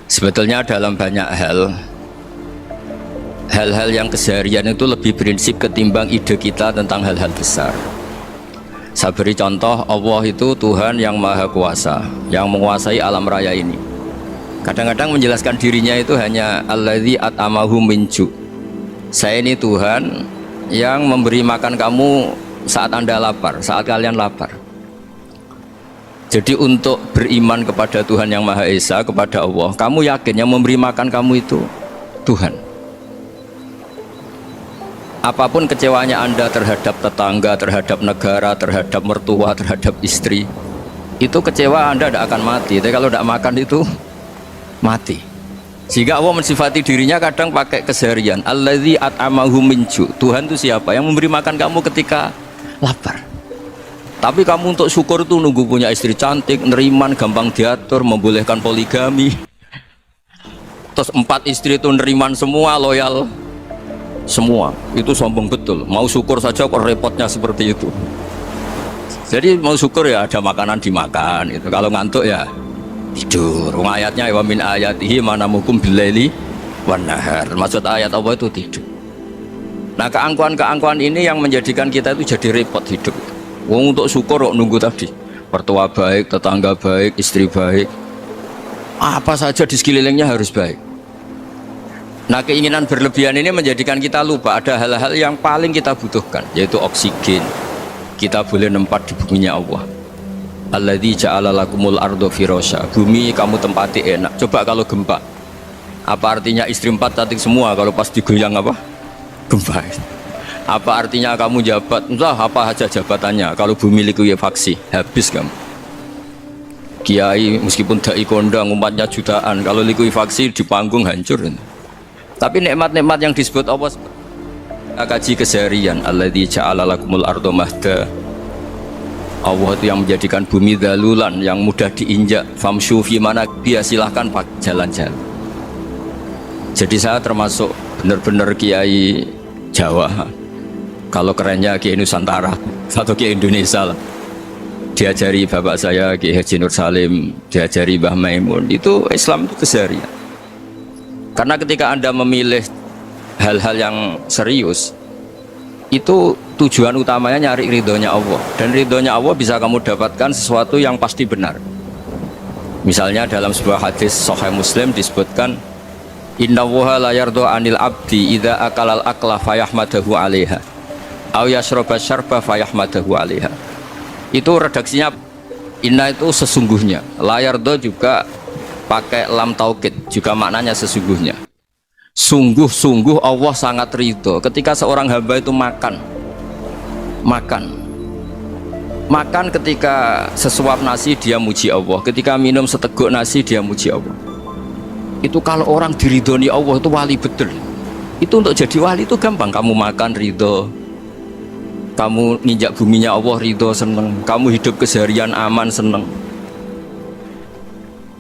Sebetulnya dalam banyak hal-hal yang keseharian itu lebih prinsip ketimbang ide kita tentang hal-hal besar. Saya beri contoh, Allah itu Tuhan yang maha kuasa, yang menguasai alam raya ini. Kadang-kadang menjelaskan dirinya itu hanya alladzi at'amahu min ju'. Saya ini Tuhan yang memberi makan kamu saat Anda lapar, saat kalian lapar. Jadi untuk beriman kepada Tuhan yang Maha Esa, kepada Allah, kamu yakin yang memberi makan kamu itu Tuhan. Apapun kecewanya Anda terhadap tetangga, terhadap negara, terhadap mertua, terhadap istri, itu kecewa Anda tidak akan mati. Tapi kalau tidak makan itu mati. Sehingga Allah mensifati dirinya kadang pakai keseharian. Alladzi at'amahu min ju'. Tuhan itu siapa? Yang memberi makan kamu ketika lapar. Tapi kamu untuk syukur itu nunggu punya istri cantik, neriman, gampang diatur, membolehkan poligami. Terus 4 istri itu neriman semua, loyal semua. Itu sombong betul. Mau syukur saja kok repotnya seperti itu. Jadi mau syukur ya ada makanan dimakan. Itu kalau ngantuk ya tidur. Ayatnya wa min ayatihi manamukum billaili wan nahar. Maksud ayat apa itu tidur. Nah keangkuhan-keangkuhan ini yang menjadikan kita itu jadi repot hidup. Wong untuk syukur kok nunggu tadi, mertua baik, tetangga baik, istri baik, apa saja di sekelilingnya harus baik. Nah keinginan berlebihan ini menjadikan kita lupa ada hal-hal yang paling kita butuhkan, yaitu oksigen. Kita boleh nempat di buminya Allah. Alladzi ja'ala lakumul ardo firasya. Bumi kamu tempati enak. Coba kalau gempa, apa artinya istri 4 cantik semua kalau pas digoyang apa? Gempa. Apa artinya kamu jabat? Entah apa saja jabatannya. Kalau bumi likuifaksi, habis kamu. Kiai meskipun dai kondang umatnya jutaan, kalau likuifaksi di panggung hancur. Tapi nikmat-nikmat yang disebut Allah kaji keseharian. Alladzi ja'ala lakumul ardo mahda. Allah itu yang menjadikan bumi dalulan, yang mudah diinjak. Famshu fi mana dia silahkan jalan-jalan. Jadi saya termasuk benar-benar kiai Jawa. Kalau kerennya Kiai Nusantara atau Kiai Indonesia lah. Diajari bapak saya Kiai Haji Nur Salim, diajari Mbah Maimun. Itu Islam itu keseharian. Karena ketika Anda memilih hal-hal yang serius, itu tujuan utamanya nyari ridhonya Allah. Dan ridhonya Allah bisa kamu dapatkan sesuatu yang pasti benar. Misalnya dalam sebuah hadis Sahih Muslim disebutkan, Inna Allaha la yardo anil abdi idza akalal akla fayahmadahu alaiha aw yashraba syarba fayahmadahu alaiha. Itu redaksinya inna itu sesungguhnya, la yardo juga pakai lam taukid, juga maknanya sesungguhnya. Sungguh-sungguh Allah sangat ridho ketika seorang hamba itu makan ketika sesuap nasi dia muji Allah, ketika minum seteguk nasi dia muji Allah. Itu kalau orang diridhoni Allah itu wali betul. Itu untuk jadi wali itu gampang. Kamu makan ridho, kamu nginjak buminya Allah ridho seneng, kamu hidup keseharian aman seneng.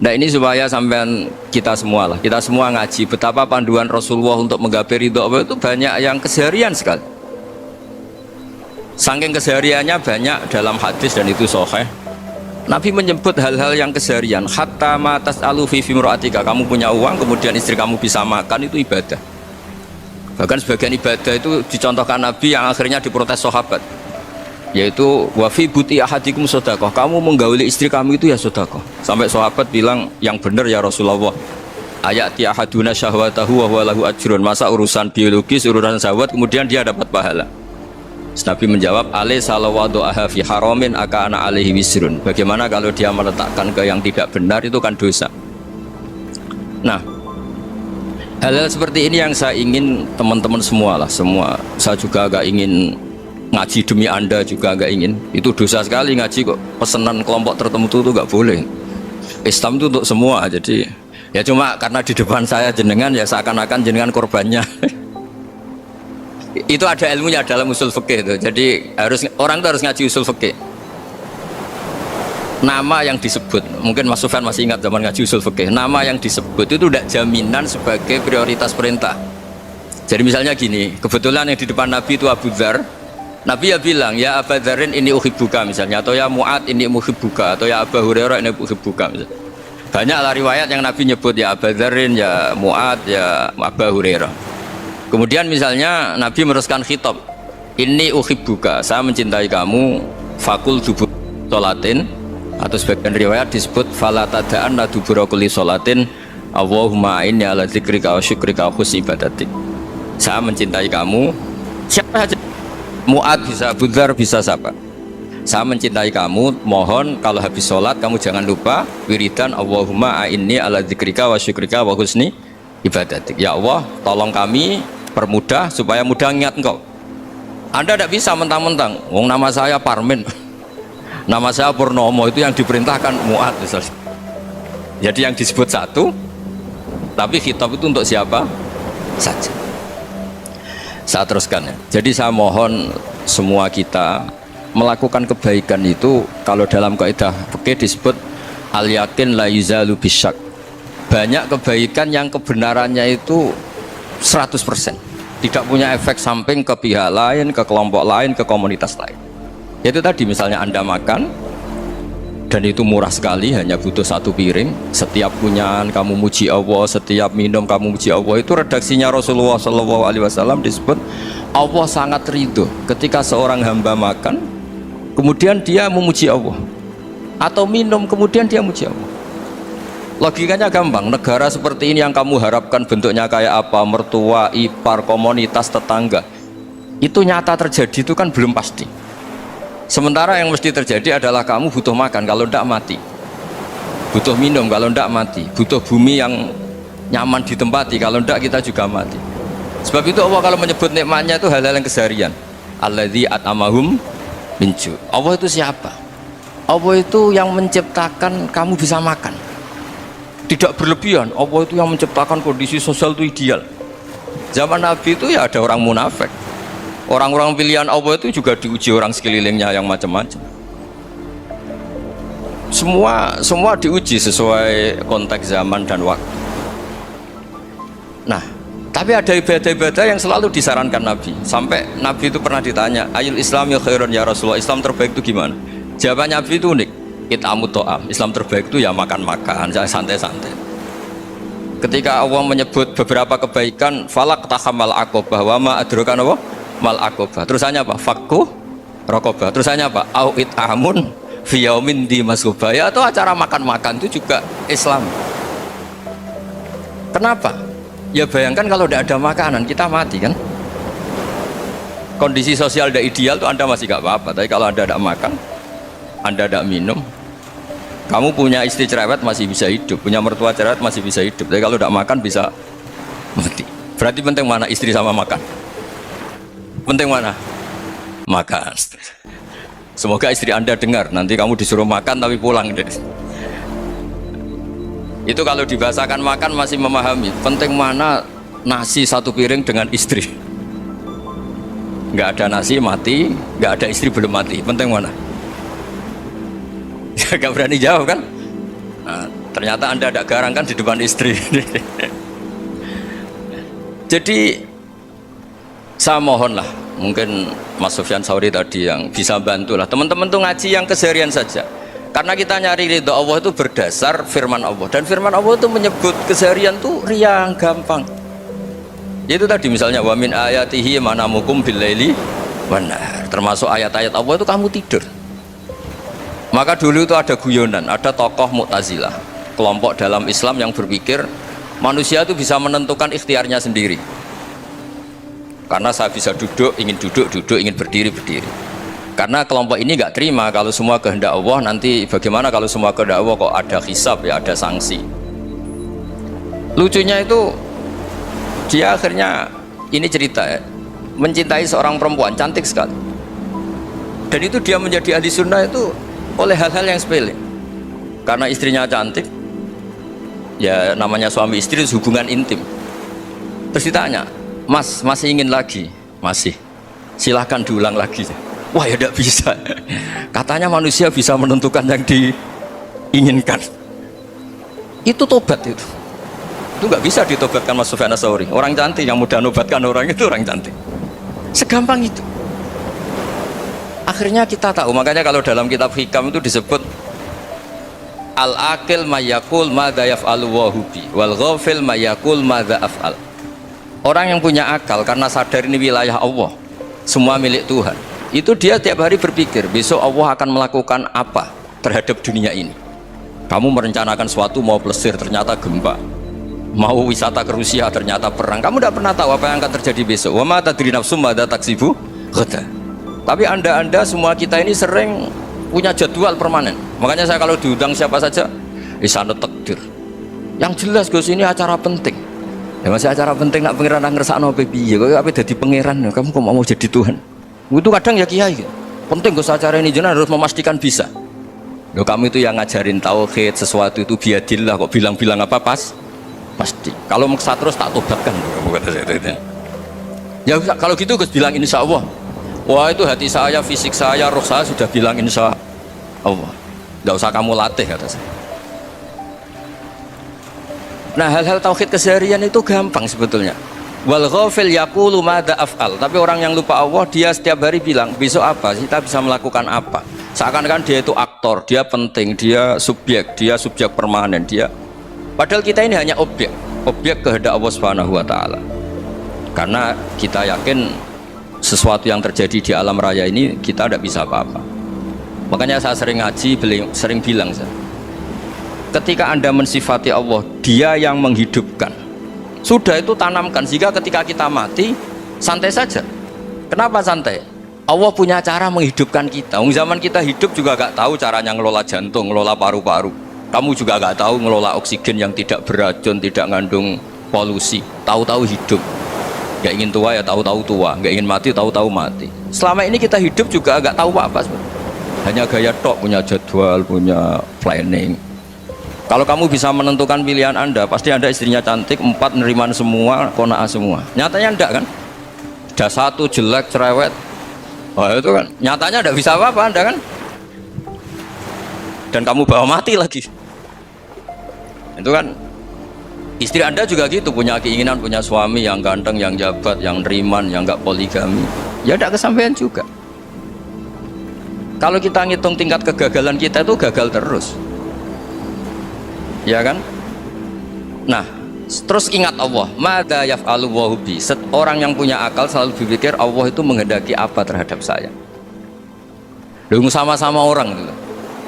Nah ini supaya sampean kita semua ngaji betapa panduan Rasulullah untuk menggapai ridho Allah itu banyak yang keseharian sekali. Saking kesehariannya banyak dalam hadis dan itu sahih. Nabi menyebut hal-hal yang keseharian. Hatta ma tas'alu fi fimra'atika. Kamu punya uang kemudian istri kamu bisa makan, itu ibadah. Bahkan sebagian ibadah itu dicontohkan Nabi yang akhirnya diprotes sahabat, yaitu wa fi buti ahadikum sedekah. Kamu menggauli istri kamu itu ya sedekah. Sampai sahabat bilang, yang benar ya Rasulullah, ayati ahaduna syahwatahu wa huwa lahu ajrun. Masa urusan biologis, urusan syahwat kemudian dia dapat pahala? Nabi menjawab, alai salawadu aha fi haramin akana alaihi wisrun. Bagaimana kalau dia meletakkan ke yang tidak benar, itu kan dosa. Nah, hal-hal seperti ini yang saya ingin teman-teman semua lah, semua. Saya juga agak ingin ngaji demi Anda, juga agak ingin. Itu dosa sekali ngaji kok pesanan kelompok tertentu itu gak boleh. Islam itu untuk semua. Jadi ya cuma karena di depan saya jenengan, ya seakan-akan jenengan korbannya. Itu ada ilmunya dalam usul fikih itu. Jadi orang itu harus ngaji usul fikih. Nama yang disebut, mungkin Mas Sufyan masih ingat zaman ngaji usul fikih, nama yang disebut itu tidak jaminan sebagai prioritas perintah. Jadi misalnya gini, kebetulan yang di depan Nabi itu Abu Dzar. Nabi ya bilang, ya Abu Dzarin ini uhibbuka misalnya, atau ya Mu'ad ini uhibbuka, atau ya Abu Hurairah ini uhibbuka misalnya. Banyaklah riwayat yang Nabi nyebut ya Abu Dzarrin, ya Mu'ad, ya Abu Hurairah. Kemudian misalnya Nabi meneruskan khitab, ini uhibbuka, saya mencintai kamu, fakul dubur sholatin, atau sebagian riwayat disebut fala tada'anna dubura kulli sholatin Allahumma inni ala dzikrika wa syukrika wa husni ibadatik. Saya mencintai kamu, siapa saja, Mu'ad bisa, Abu Dzar bisa, siapa. Saya mencintai kamu, mohon kalau habis sholat kamu jangan lupa wiridan Allahumma inni ala dzikrika wa syukrika wa husni ibadatik. Ya Allah, tolong kami permudah supaya mudah ingat engkau. Anda tidak bisa mentang-mentang, wong nama saya Parmin, nama saya Purnomo, itu yang diperintahkan Mu'ad misalnya. Jadi yang disebut satu, tapi khitab itu untuk siapa saja. Saya teruskan ya. Jadi saya mohon semua kita melakukan kebaikan itu, kalau dalam kaidah fikih disebut al yakin la yuzalu bisyak. Banyak kebaikan yang kebenarannya itu 100%, tidak punya efek samping ke pihak lain, ke kelompok lain, ke komunitas lain. Itu tadi misalnya Anda makan dan itu murah sekali, hanya butuh satu piring, setiap kunyahan kamu muji Allah, setiap minum kamu muji Allah. Itu redaksinya Rasulullah SAW disebut Allah sangat ridho ketika seorang hamba makan kemudian dia memuji Allah, atau minum kemudian dia memuji Allah. Logikanya gampang. Negara seperti ini yang kamu harapkan bentuknya kayak apa, mertua, ipar, komunitas, tetangga, itu nyata terjadi itu kan belum pasti. Sementara yang mesti terjadi adalah kamu butuh makan, kalau tidak mati, butuh minum, kalau tidak mati, butuh bumi yang nyaman ditempati, kalau tidak kita juga mati. Sebab itu Allah kalau menyebut nikmatnya itu hal-hal yang keseharian. Alladzi at'amahum minju. Allah itu siapa? Allah itu yang menciptakan kamu bisa makan, tidak berlebihan. Allah itu yang menciptakan kondisi sosial itu ideal. Zaman Nabi itu ya ada orang munafik, orang-orang pilihan Allah itu juga diuji orang sekelilingnya yang macam-macam. Semua diuji sesuai konteks zaman dan waktu. Nah, tapi ada ibadah-ibadah yang selalu disarankan Nabi. Sampai Nabi itu pernah ditanya, ayul islami khairun ya Rasulullah, Islam terbaik itu gimana? Jawaban Nabi itu unik, it'amut to'am. Islam terbaik itu ya makan-makan, jangan santai-santai. Ketika Allah menyebut beberapa kebaikan, falak tahamal aqobah wa ma adrokan apa? Mal aqobah. Terusannya apa? Fakku rokobah. Terusannya apa? Au it'amun fiyaumin di masubah. Ya, atau acara makan-makan itu juga Islam. Kenapa? Ya bayangkan kalau tidak ada makanan kita mati kan. Kondisi sosial tidak ideal tuh Anda masih gak apa-apa, tapi kalau Anda tidak makan, Anda tidak minum, kamu punya istri cerewet masih bisa hidup, punya mertua cerewet masih bisa hidup, tapi kalau tidak makan bisa mati. Berarti penting mana istri sama makan? Penting mana? Makan. Semoga istri Anda dengar, nanti kamu disuruh makan tapi pulang deh. Itu kalau dibahasakan makan masih memahami. Penting mana nasi satu piring dengan istri. Nggak ada nasi mati, nggak ada istri belum mati. Penting mana? Gak berani jawab kan? Nah, ternyata Anda ada garang kan di depan istri. Jadi saya mohon lah, mungkin Mas Sufyan Sauri tadi yang bisa bantulah teman-teman tuh ngaji yang keseharian saja. Karena kita nyari ridho Allah itu berdasar firman Allah, dan firman Allah itu menyebut keseharian tuh riang gampang. Itu tadi misalnya wa min ayatihi manamukum billaili wan nahar. Termasuk ayat-ayat Allah itu kamu tidur. Maka dulu itu ada guyonan, ada tokoh Mu'tazilah, kelompok dalam Islam yang berpikir manusia itu bisa menentukan ikhtiarnya sendiri. Karena saya bisa duduk, ingin duduk, ingin berdiri, berdiri. Karena kelompok ini nggak terima kalau semua kehendak Allah, nanti bagaimana kalau semua kehendak Allah kok ada hisab ya, ada sanksi. Lucunya itu dia akhirnya, ini cerita ya, mencintai seorang perempuan cantik sekali, dan itu dia menjadi ahli sunnah itu oleh hal-hal yang sepele. Karena istrinya cantik, ya namanya suami istri itu hubungan intim. Terus ditanya, Mas masih ingin lagi? Masih. Silahkan diulang lagi. Wah ya tidak bisa. Katanya manusia bisa menentukan yang diinginkan. Itu tobat itu. Itu nggak bisa ditobatkan Mas Sufyan Ats-Tsauri. Orang cantik yang mudah nobatkan orang itu orang cantik. Segampang itu. Akhirnya kita tahu, makanya kalau dalam kitab Hikam itu disebut Al-akil mayakul madza yaf'alu wa hubi wal ghafil mayakul madza af'al. Orang yang punya akal karena sadar ini wilayah Allah, semua milik Tuhan, itu dia tiap hari berpikir besok Allah akan melakukan apa terhadap dunia ini. Kamu merencanakan suatu mau plesir ternyata gempa, mau wisata ke Rusia ternyata perang. Kamu tidak pernah tahu apa yang akan terjadi besok. Wa ma tadri nafsum madza taksibu ghadan. Tapi anda semua kita ini sering punya jadwal permanen. Makanya saya kalau diundang siapa saja, isane takdir. Yang jelas Gus ini acara penting. Ya masih acara penting nak pangeran ngersakno piye? Kok ape dadi pangeran? Kamu kok mau jadi Tuhan? Itu kadang ya kiai. Penting Gus acara ini jenengan harus memastikan bisa. Loh kamu itu yang ngajarin tauhid, sesuatu itu biadillah kok bilang-bilang apa pasti. Kalau maksa terus tak tobatkan. Ya kalau gitu Gus bilang insya Allah. Wah itu hati saya, fisik saya, roh saya sudah bilang insya Allah. Tidak usah kamu latih kata saya. Nah hal-hal tauhid keseharian itu gampang sebetulnya. Wal ghafil yaqulu madza af'al. Tapi orang yang lupa Allah dia setiap hari bilang besok apa? Kita bisa melakukan apa? Seakan-akan dia itu aktor, dia penting, dia subjek permanen, dia. Padahal kita ini hanya objek kehendak Allah Subhanahu wa taala. Karena kita yakin sesuatu yang terjadi di alam raya ini kita tidak bisa apa-apa. Makanya saya sering ngaji, sering bilang saya, ketika anda mensifati Allah, dia yang menghidupkan, sudah itu tanamkan sehingga ketika kita mati santai saja. Kenapa santai? Allah punya cara menghidupkan kita. Zaman kita hidup juga gak tahu caranya ngelola jantung, ngelola paru-paru. Kamu juga gak tahu ngelola oksigen yang tidak beracun, tidak ngandung polusi. Tahu-tahu hidup. Gak ingin tua ya tahu-tahu tua, gak ingin mati tahu-tahu mati. Selama ini kita hidup juga gak tahu apa-apa sebenarnya. Hanya gaya tok, punya jadwal, punya planning. Kalau kamu bisa menentukan pilihan anda, pasti anda istrinya cantik, 4 neriman semua, kona'ah semua. Nyatanya enggak kan? Ada 1 jelek, cerewet. Oh itu kan, nyatanya enggak bisa apa-apa anda kan? Dan kamu bawa mati lagi. Itu kan, istri anda juga gitu, punya keinginan, punya suami yang ganteng, yang jabat, yang neriman, yang enggak poligami. Ya enggak kesampaian juga. Kalau kita ngitung tingkat kegagalan kita itu gagal terus. Ya kan? Nah, terus ingat Allah, madza yaf'alu wa bi. Orang yang punya akal selalu berpikir Allah itu menghendaki apa terhadap saya. Lalu sama-sama orang itu.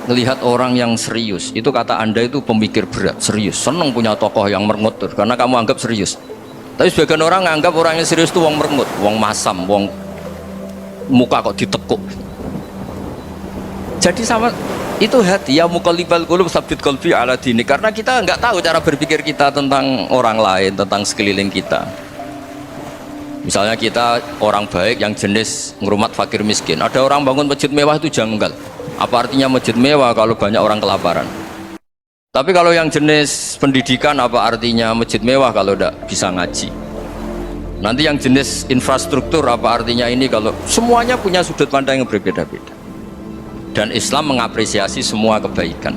Melihat orang yang serius, itu kata anda itu pemikir berat, serius, senang punya tokoh yang merengut karena kamu anggap serius. Tapi sebagian orang anggap orang yang serius itu wong merengut, wong masam, wong muka kok ditekuk. Jadi sama itu hati ya muqallibal qulub tsabbit qalbi ala dini, karena kita nggak tahu cara berpikir kita tentang orang lain, tentang sekeliling kita. Misalnya kita orang baik yang jenis ngrumat fakir miskin, ada orang bangun masjid mewah itu janggal. Apa artinya masjid mewah kalau banyak orang kelaparan? Tapi kalau yang jenis pendidikan, apa artinya masjid mewah kalau tidak bisa ngaji? Nanti yang jenis infrastruktur, apa artinya ini kalau semuanya punya sudut pandang yang berbeda-beda. Dan Islam mengapresiasi semua kebaikan.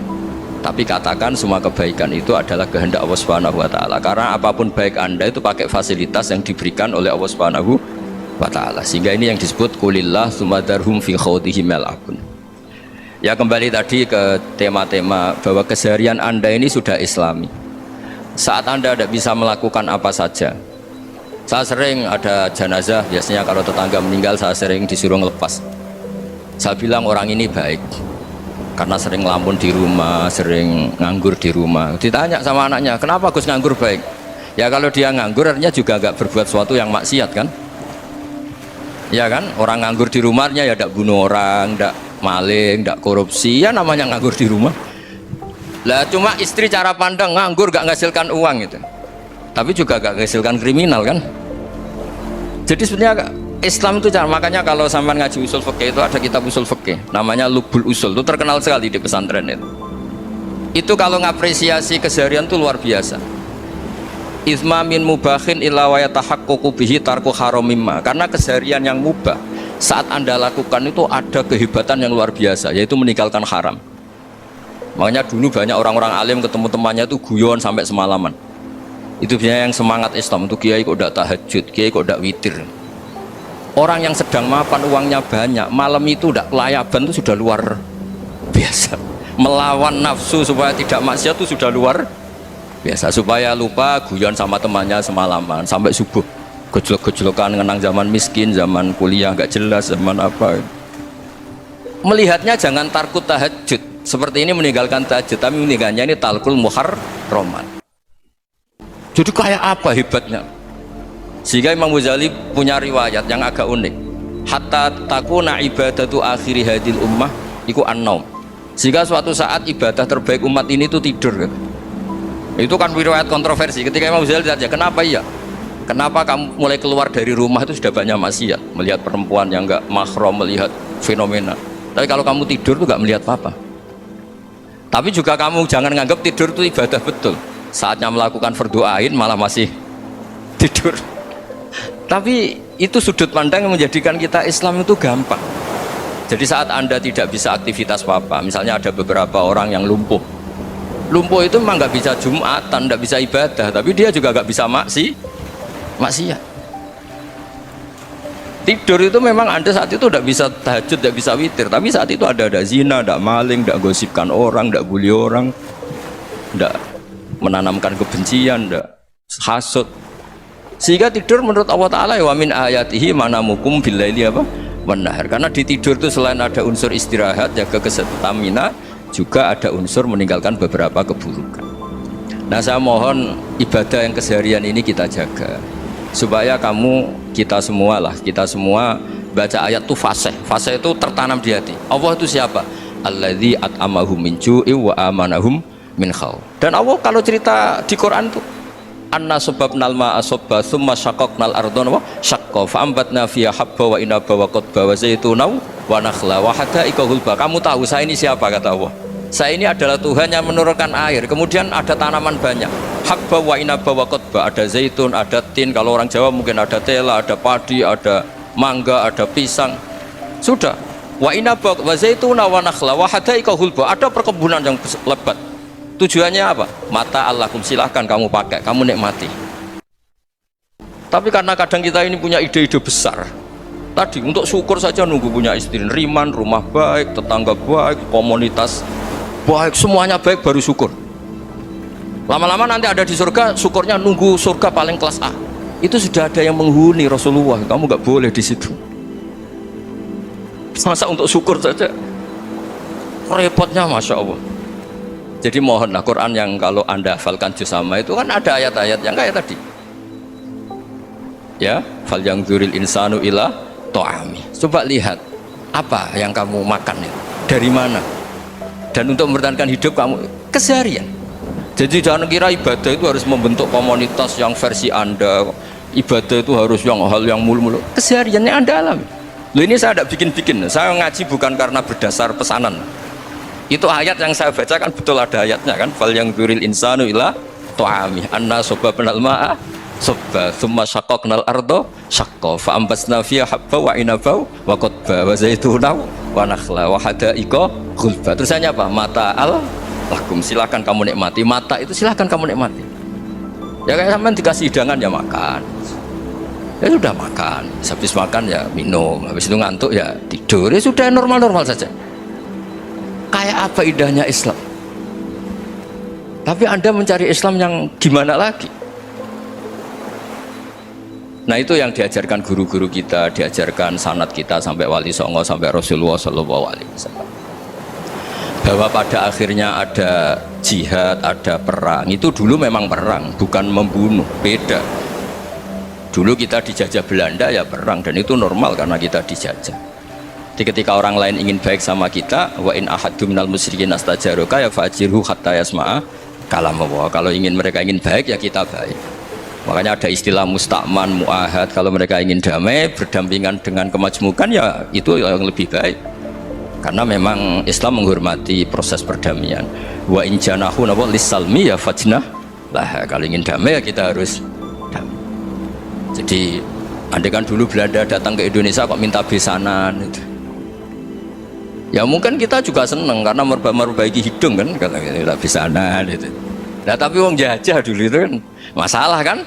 Tapi katakan semua kebaikan itu adalah kehendak Allah Subhanahu wa taala. Karena apapun baik anda itu pakai fasilitas yang diberikan oleh Allah Subhanahu wa taala. Sehingga ini yang disebut qulillah tsumma darhum fi khawdihim yal'abun. Ya kembali tadi ke tema-tema bahwa keseharian anda ini sudah islami. Saat anda tidak bisa melakukan apa saja. Saya sering ada jenazah, biasanya kalau tetangga meninggal saya sering disuruh ngelepas. Saya bilang orang ini baik karena sering ngelamun di rumah, sering nganggur di rumah. Ditanya sama anaknya, kenapa Gus nganggur baik? Ya kalau dia nganggur artinya juga gak berbuat sesuatu yang maksiat kan? Ya kan, orang nganggur di rumahnya ya tidak bunuh orang, tidak maling, tidak korupsi, ya namanya nganggur di rumah. Lah cuma istri cara pandang nganggur gak menghasilkan uang itu, tapi juga gak menghasilkan kriminal kan? Jadi sebenarnya Islam itu cara, makanya kalau sampai ngaji usul fikih itu ada kitab usul fikih namanya Lubul Usul, itu terkenal sekali di pesantren itu. Itu kalau ngapresiasi keseharian itu luar biasa. Isma min mubahin illa wa yatahaqqaqu bihi tarku haramimma. Karena keseharian yang mubah saat anda lakukan itu ada kehebatan yang luar biasa, yaitu meninggalkan haram. Makanya dulu banyak orang-orang alim ketemu temannya itu guyon sampai semalaman. Itu biasanya yang semangat Islam itu, kiai kok tidak tahajud, kiai kok tidak witir. Orang yang sedang mapan uangnya banyak, malam itu tidak kelayaban itu sudah luar biasa. melawan nafsu supaya tidak maksiat itu sudah luar biasa. Supaya lupa guyon sama temannya semalaman sampai subuh, gejlok-gejlokan ngenang zaman miskin, zaman kuliah nggak jelas, zaman apa. Melihatnya jangan tarkut tahajud seperti ini, meninggalkan tahajud, tapi meninggalkannya ini talkul muharraman. Jadi kayak apa hebatnya? Sehingga Imam Ghazali punya riwayat yang agak unik. Hatta takuna ibadatu akhiri hadil ummah iku an-naum. Sehingga suatu saat ibadah terbaik umat ini itu tidur gitu. Itu kan riwayat kontroversi. Ketika Imam Ghazali ditanya, kenapa ya? Kenapa kamu mulai keluar dari rumah itu sudah banyak maksiat, melihat perempuan yang enggak mahram, melihat fenomena. Tapi kalau kamu tidur itu enggak melihat apa-apa. Tapi juga kamu jangan nganggap tidur itu ibadah betul. Saatnya melakukan fardhu ain malah masih tidur. Tapi itu sudut pandang yang menjadikan kita Islam itu gampang. Jadi saat Anda tidak bisa aktivitas apa-apa, misalnya ada beberapa orang yang lumpuh. Lumpuh itu memang nggak bisa Jumatan, nggak bisa ibadah, tapi dia juga nggak bisa maksiat. Tidur itu memang Anda saat itu tidak bisa tahajud, tidak bisa witir, tapi saat itu ada zina, ada maling, tidak gosipkan orang, tidak bully orang, tidak menanamkan kebencian, tidak hasud. Sehingga tidur menurut Allah Ta'ala wa min ayatihi manamukum billaili apa? Wan-nahar. Karena di tidur itu selain ada unsur istirahat, jaga kestamina, juga ada unsur meninggalkan beberapa keburukan. Nah, saya mohon ibadah yang keseharian ini kita jaga. Supaya kita semua baca ayat itu fasih itu tertanam di hati. Allah itu siapa? Alladzi at'amahum min ju'i wa amanahum min khauf. Dan Allah kalau cerita di Quran itu anna sababnal ma'a sabba thumma syaqqaqnal ardha wa syaqqa fa ambatna fiha habba wa inaba wa qadba wa zaituna wa nakhla wa hada'iqa ghulba. Kamu tahu saya ini siapa, kata Allah? Saya ini adalah Tuhan yang menurunkan air, kemudian ada tanaman banyak, habba wa inaba wa qadba, ada zaitun, ada tin, kalau orang Jawa mungkin ada tela, ada padi, ada mangga, ada pisang. Sudah. Wa inaba wa zaituna wa nakhla wa hada'iqa ghulba, ada perkebunan yang lebat. Tujuannya apa? Mata Allahkum, silahkan kamu pakai, kamu nikmati. Tapi karena kadang kita ini punya ide-ide besar. Tadi untuk syukur saja nunggu punya istri riman, rumah baik, tetangga baik, komunitas baik, semuanya baik baru syukur. Lama-lama nanti ada di surga, syukurnya nunggu surga paling kelas A. Itu sudah ada yang menghuni Rasulullah, kamu nggak boleh di situ. Masa untuk syukur saja repotnya, masya Allah. Jadi mohonlah Quran yang kalau Anda hafalkan juz sama itu kan ada ayat-ayat yang kayak tadi. Ya, fal yang dzuril insanu ila ta'ami. Coba lihat apa yang kamu makan itu, dari mana? Dan untuk mempertahankan hidup kamu keseharian. Jadi jangan kira ibadah itu harus membentuk komunitas yang versi Anda. Ibadah itu harus yang hal yang mulu-mulu. Kesehariannya Anda alami. Loh, ini saya tidak bikin-bikin. Saya ngaji bukan karena berdasar pesanan. Itu ayat yang saya baca kan betul ada ayatnya kan, fal yang dzuril insanu ila ta'ami anna sababnal ma'a sabba thumma syaqqaqnal ardha syaqqa fa ambasna fiha habba wa inaba wa qadba wa zaituna wa nakhla wa hada'iqa ghulba. Terusannya apa? Mata lakum, silakan kamu nikmati. Mata itu silakan kamu nikmati. Ya kayak sampean dikasih hidangan ya makan. Ya sudah makan, habis makan ya minum, habis itu ngantuk ya tidur. Ya sudah, normal-normal saja. Kayak apa indahnya Islam. Tapi Anda mencari Islam yang gimana lagi? Nah, itu yang diajarkan guru-guru kita, diajarkan sanad kita sampai Wali Songo, sampai Rasulullah SAW. Bahwa pada akhirnya ada jihad, ada perang. Itu dulu memang perang, bukan membunuh, beda. Dulu kita dijajah Belanda ya perang, dan itu normal karena kita dijajah. Jadi ketika orang lain ingin baik sama kita, wa in ahadum minal musyrikin astajaroka ya fajirhu hatta yasma'a kalam Allah. Kalau mereka ingin baik ya kita baik. Makanya ada istilah musta'man, mu'ahad. Kalau mereka ingin damai, berdampingan dengan kemajmukan ya itu yang lebih baik. Karena memang Islam menghormati proses perdamaian. Wa in janahu lis-salmi ya fajnah lah. Kalau ingin damai ya kita harus damai. Jadi andai kan dulu Belanda datang ke Indonesia kok minta besanan itu. Ya mungkin kita juga seneng karena memperbaiki hidung kan, kalau kita bisa gitu. Nah tapi wong jajah dulu itu kan masalah kan?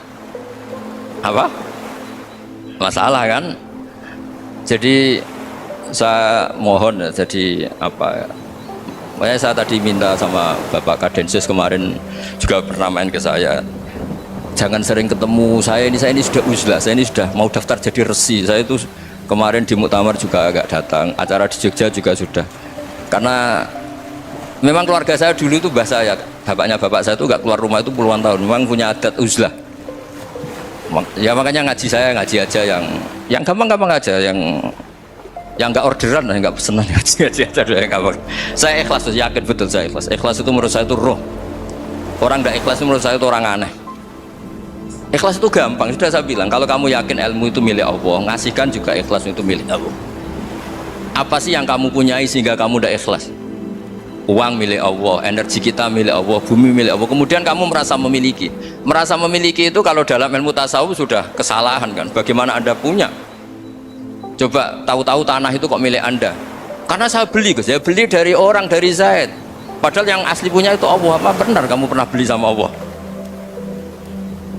Apa? Masalah kan? Jadi saya mohon jadi apa? Makanya saya tadi minta sama Bapak Kadensus kemarin juga pernah main ke saya. Jangan sering ketemu saya ini sudah uzlah, saya ini sudah mau daftar jadi resi. Saya itu kemarin di muktamar juga agak datang, acara di Jogja juga sudah. Karena memang keluarga saya dulu itu bahasa saya, bapaknya bapak saya itu nggak keluar rumah itu puluhan tahun, memang punya adat uzlah. Ya makanya ngaji saya ngaji aja yang gampang-gampang aja, yang nggak orderan, yang nggak pesenan, ngaji aja deh yang gampang. Saya ikhlas, yakin betul saya ikhlas. Ikhlas itu menurut saya itu roh. Orang nggak ikhlas itu menurut saya itu orang aneh. Ikhlas itu gampang, sudah saya bilang. Kalau kamu yakin ilmu itu milik Allah, ngasihkan juga ikhlas itu milik Allah. Apa sih yang kamu punyai sehingga kamu tidak ikhlas? Uang milik Allah, energi kita milik Allah, bumi milik Allah. Kemudian kamu merasa memiliki. Merasa memiliki itu kalau dalam ilmu tasawuf sudah kesalahan kan? Bagaimana Anda punya? Coba tahu-tahu tanah itu kok milik Anda? Karena saya beli, Gus. Saya beli dari orang, dari Zaid. Padahal yang asli punya itu Allah. Apa benar kamu pernah beli sama Allah?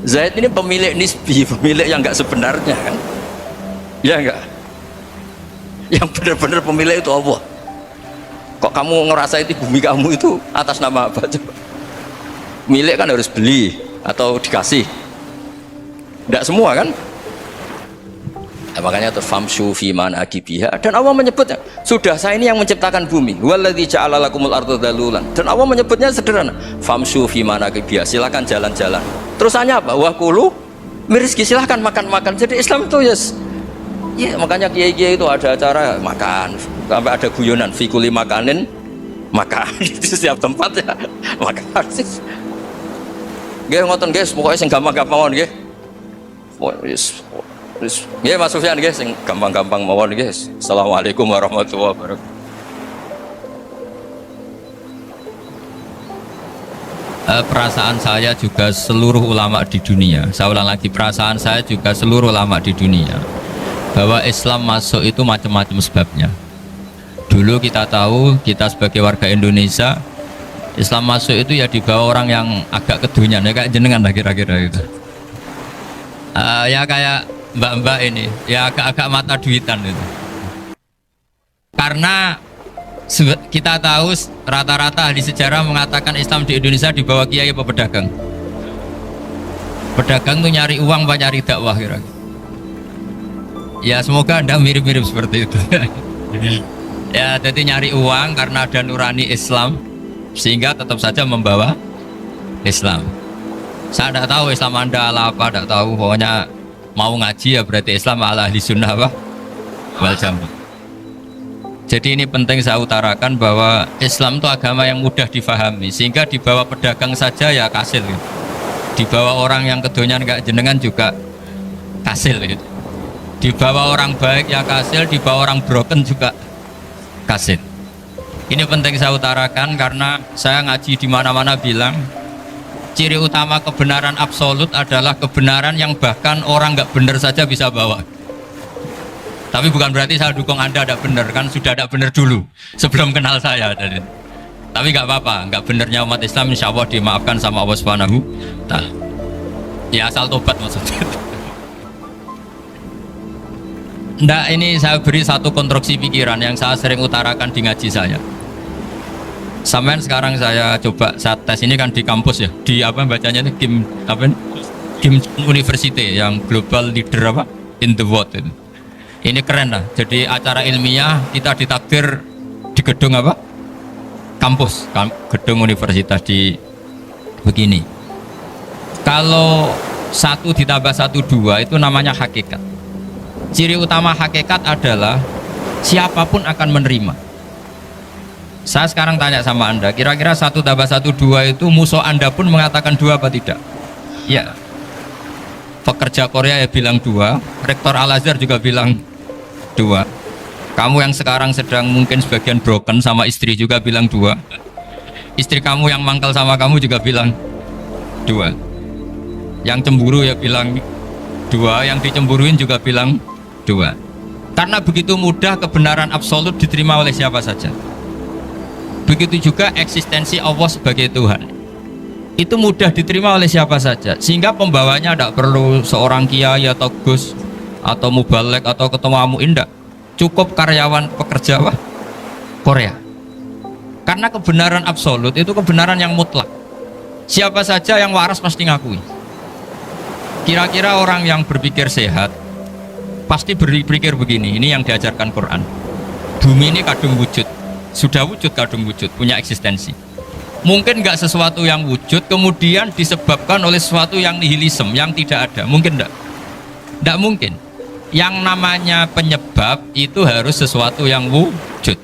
Zaid ini pemilik nisbi, pemilik yang enggak sebenarnya kan? Ya enggak? Yang benar-benar pemilik itu Allah. Kok kamu ngerasa itu bumi kamu itu atas nama apa coba? Milik kan harus beli atau dikasih. Tidak semua kan? Nah, makanya terfamsu fi man akibiha, dan Allah menyebutnya sudah saya ini yang menciptakan bumi, waladzi ja'ala lakumul arda dalulan, dan Allah menyebutnya sederhana, famsu fi man akibiha, silakan jalan-jalan. Terusannya apa? Wa kulu mirizki, silakan makan-makan. Jadi Islam itu yes. Ya, makanya kiai-kiai itu ada acara makan, sampai ada guyonan fikuli makanin makan di setiap tempat ya makan. Nggih ngoten guys, pokoknya sing gampang-gampang mawon nggih. Nggih Mas Sufyan nggih sing gampang-gampang mawon nggih. Assalamualaikum warahmatullahi wabarakatuh. Perasaan saya juga seluruh ulama di dunia, saya ulang lagi, perasaan saya juga seluruh ulama di dunia, bahwa Islam masuk itu macam-macam sebabnya. Dulu kita tahu, kita sebagai warga Indonesia, Islam masuk itu ya dibawa orang yang agak kedunian, ya kayak jenengan lah kira-kira gitu. Ya kayak mbak-mbak ini, ya agak-agak mata duitan itu. Karena kita tahu rata-rata ahli sejarah mengatakan Islam di Indonesia dibawa kiai apa pedagang. Pedagang tuh nyari uang apa nyari dakwah kira-kira. Ya semoga Anda mirip-mirip seperti itu. Ya jadi nyari uang karena ada nurani Islam, sehingga tetap saja membawa Islam. Saya tidak tahu Islam Anda ala apa, tidak tahu, pokoknya mau ngaji ya berarti Islam ala ahli sunnah apa? Wal jamaah. Jadi ini penting saya utarakan bahwa Islam itu agama yang mudah difahami, sehingga dibawa pedagang saja ya kasil gitu. Dibawa orang yang kedonyan kayak jenengan juga kasil gitu. Dibawa orang baik ya kasil, dibawa orang broken juga kasil. Ini penting saya utarakan karena saya ngaji di mana-mana bilang ciri utama kebenaran absolut adalah kebenaran yang bahkan orang nggak benar saja bisa bawa. Tapi bukan berarti saya dukung Anda tidak benar, kan sudah tidak benar dulu sebelum kenal saya. Tapi nggak apa-apa, nggak benernya umat Islam insya Allah dimaafkan sama Allah Subhanahu wa Ta'ala. Ya asal tobat maksudnya. Nggak, ini saya beri satu konstruksi pikiran yang saya sering utarakan di ngaji saya. Sampai sekarang saya coba, saya tes ini kan di kampus ya, di apa bacanya itu Kim University yang global leader apa in the world itu. Ini keren lah, jadi acara ilmiah kita ditakdir di gedung apa? Kampus, gedung universitas di begini. Kalau 1 ditambah 1 2 itu namanya hakikat. Ciri utama hakikat adalah siapapun akan menerima. Saya sekarang tanya sama Anda, kira-kira 1 tambah 1 2 itu musuh Anda pun mengatakan 2 apa tidak? Ya. Pekerja Korea ya bilang 2, rektor Al-Azhar juga bilang 2. Kamu yang sekarang sedang mungkin sebagian broken sama istri juga bilang 2. Istri kamu yang mangkal sama kamu juga bilang 2. Yang cemburu ya bilang 2, yang dicemburuin juga bilang 2. Karena begitu mudah kebenaran absolut diterima oleh siapa saja. Begitu juga eksistensi Allah sebagai Tuhan. Itu mudah diterima oleh siapa saja, sehingga pembawanya tidak perlu seorang kiai atau gus atau mubalek atau ketua muin, indah. Cukup karyawan pekerja Korea. Karena kebenaran absolut itu kebenaran yang mutlak. Siapa saja yang waras pasti ngakui. Kira-kira orang yang berpikir sehat pasti berpikir begini, ini yang diajarkan Quran. Bumi ini kadung wujud, sudah wujud kadung wujud, punya eksistensi. Mungkin nggak sesuatu yang wujud kemudian disebabkan oleh sesuatu yang nihilisme, yang tidak ada. Mungkin enggak? Enggak mungkin. Yang namanya penyebab itu harus sesuatu yang wujud.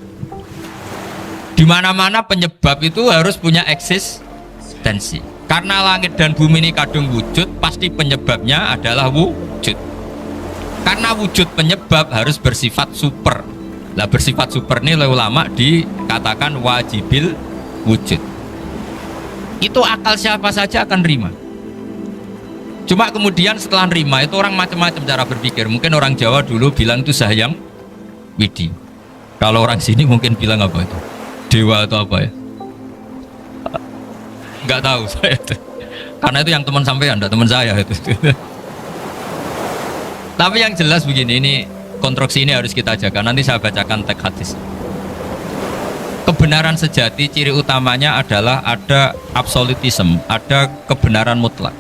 Di mana-mana penyebab itu harus punya eksistensi. Karena langit dan bumi ini kadung wujud, pasti penyebabnya adalah wujud. Karena wujud penyebab harus bersifat super. Lah bersifat super ini oleh ulama dikatakan wajibil wujud. Itu akal siapa saja akan terima. Cuma kemudian setelah nerima itu orang macam-macam cara berpikir. Mungkin orang Jawa dulu bilang itu Sahyang Widi. Kalau orang sini mungkin bilang apa itu? Dewa atau apa ya? Nggak tahu saya itu. Karena itu yang teman sampean, enggak teman saya itu. Tapi yang jelas begini, ini konstruksi ini harus kita jaga. Nanti saya bacakan teks hadis. Kebenaran sejati ciri utamanya adalah ada absolutisme, ada kebenaran mutlak.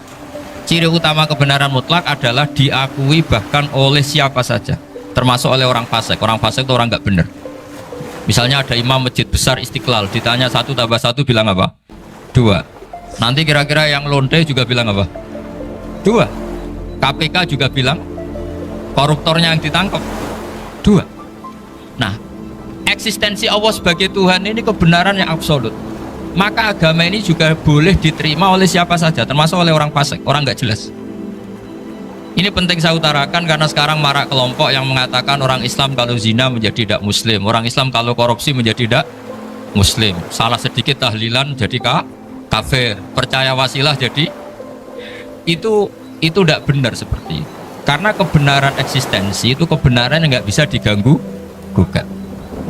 Ciri utama kebenaran mutlak adalah diakui bahkan oleh siapa saja, termasuk oleh orang fasik. Orang fasik itu orang nggak benar. Misalnya ada imam masjid besar Istiqlal, ditanya 1 tambah 1 bilang apa? 2. Nanti kira-kira yang lonte juga bilang apa? 2. KPK juga bilang koruptornya yang ditangkap 2. Nah, eksistensi Allah sebagai Tuhan ini kebenaran yang absolut. Maka agama ini juga boleh diterima oleh siapa saja, termasuk oleh orang fasik, orang nggak jelas. Ini penting saya utarakan karena sekarang marak kelompok yang mengatakan orang Islam kalau zina menjadi tidak muslim, orang Islam kalau korupsi menjadi tidak muslim, salah sedikit tahlilan jadi kafir, percaya wasilah jadi itu tidak benar seperti itu. Karena kebenaran eksistensi itu kebenaran yang nggak bisa diganggu gugat.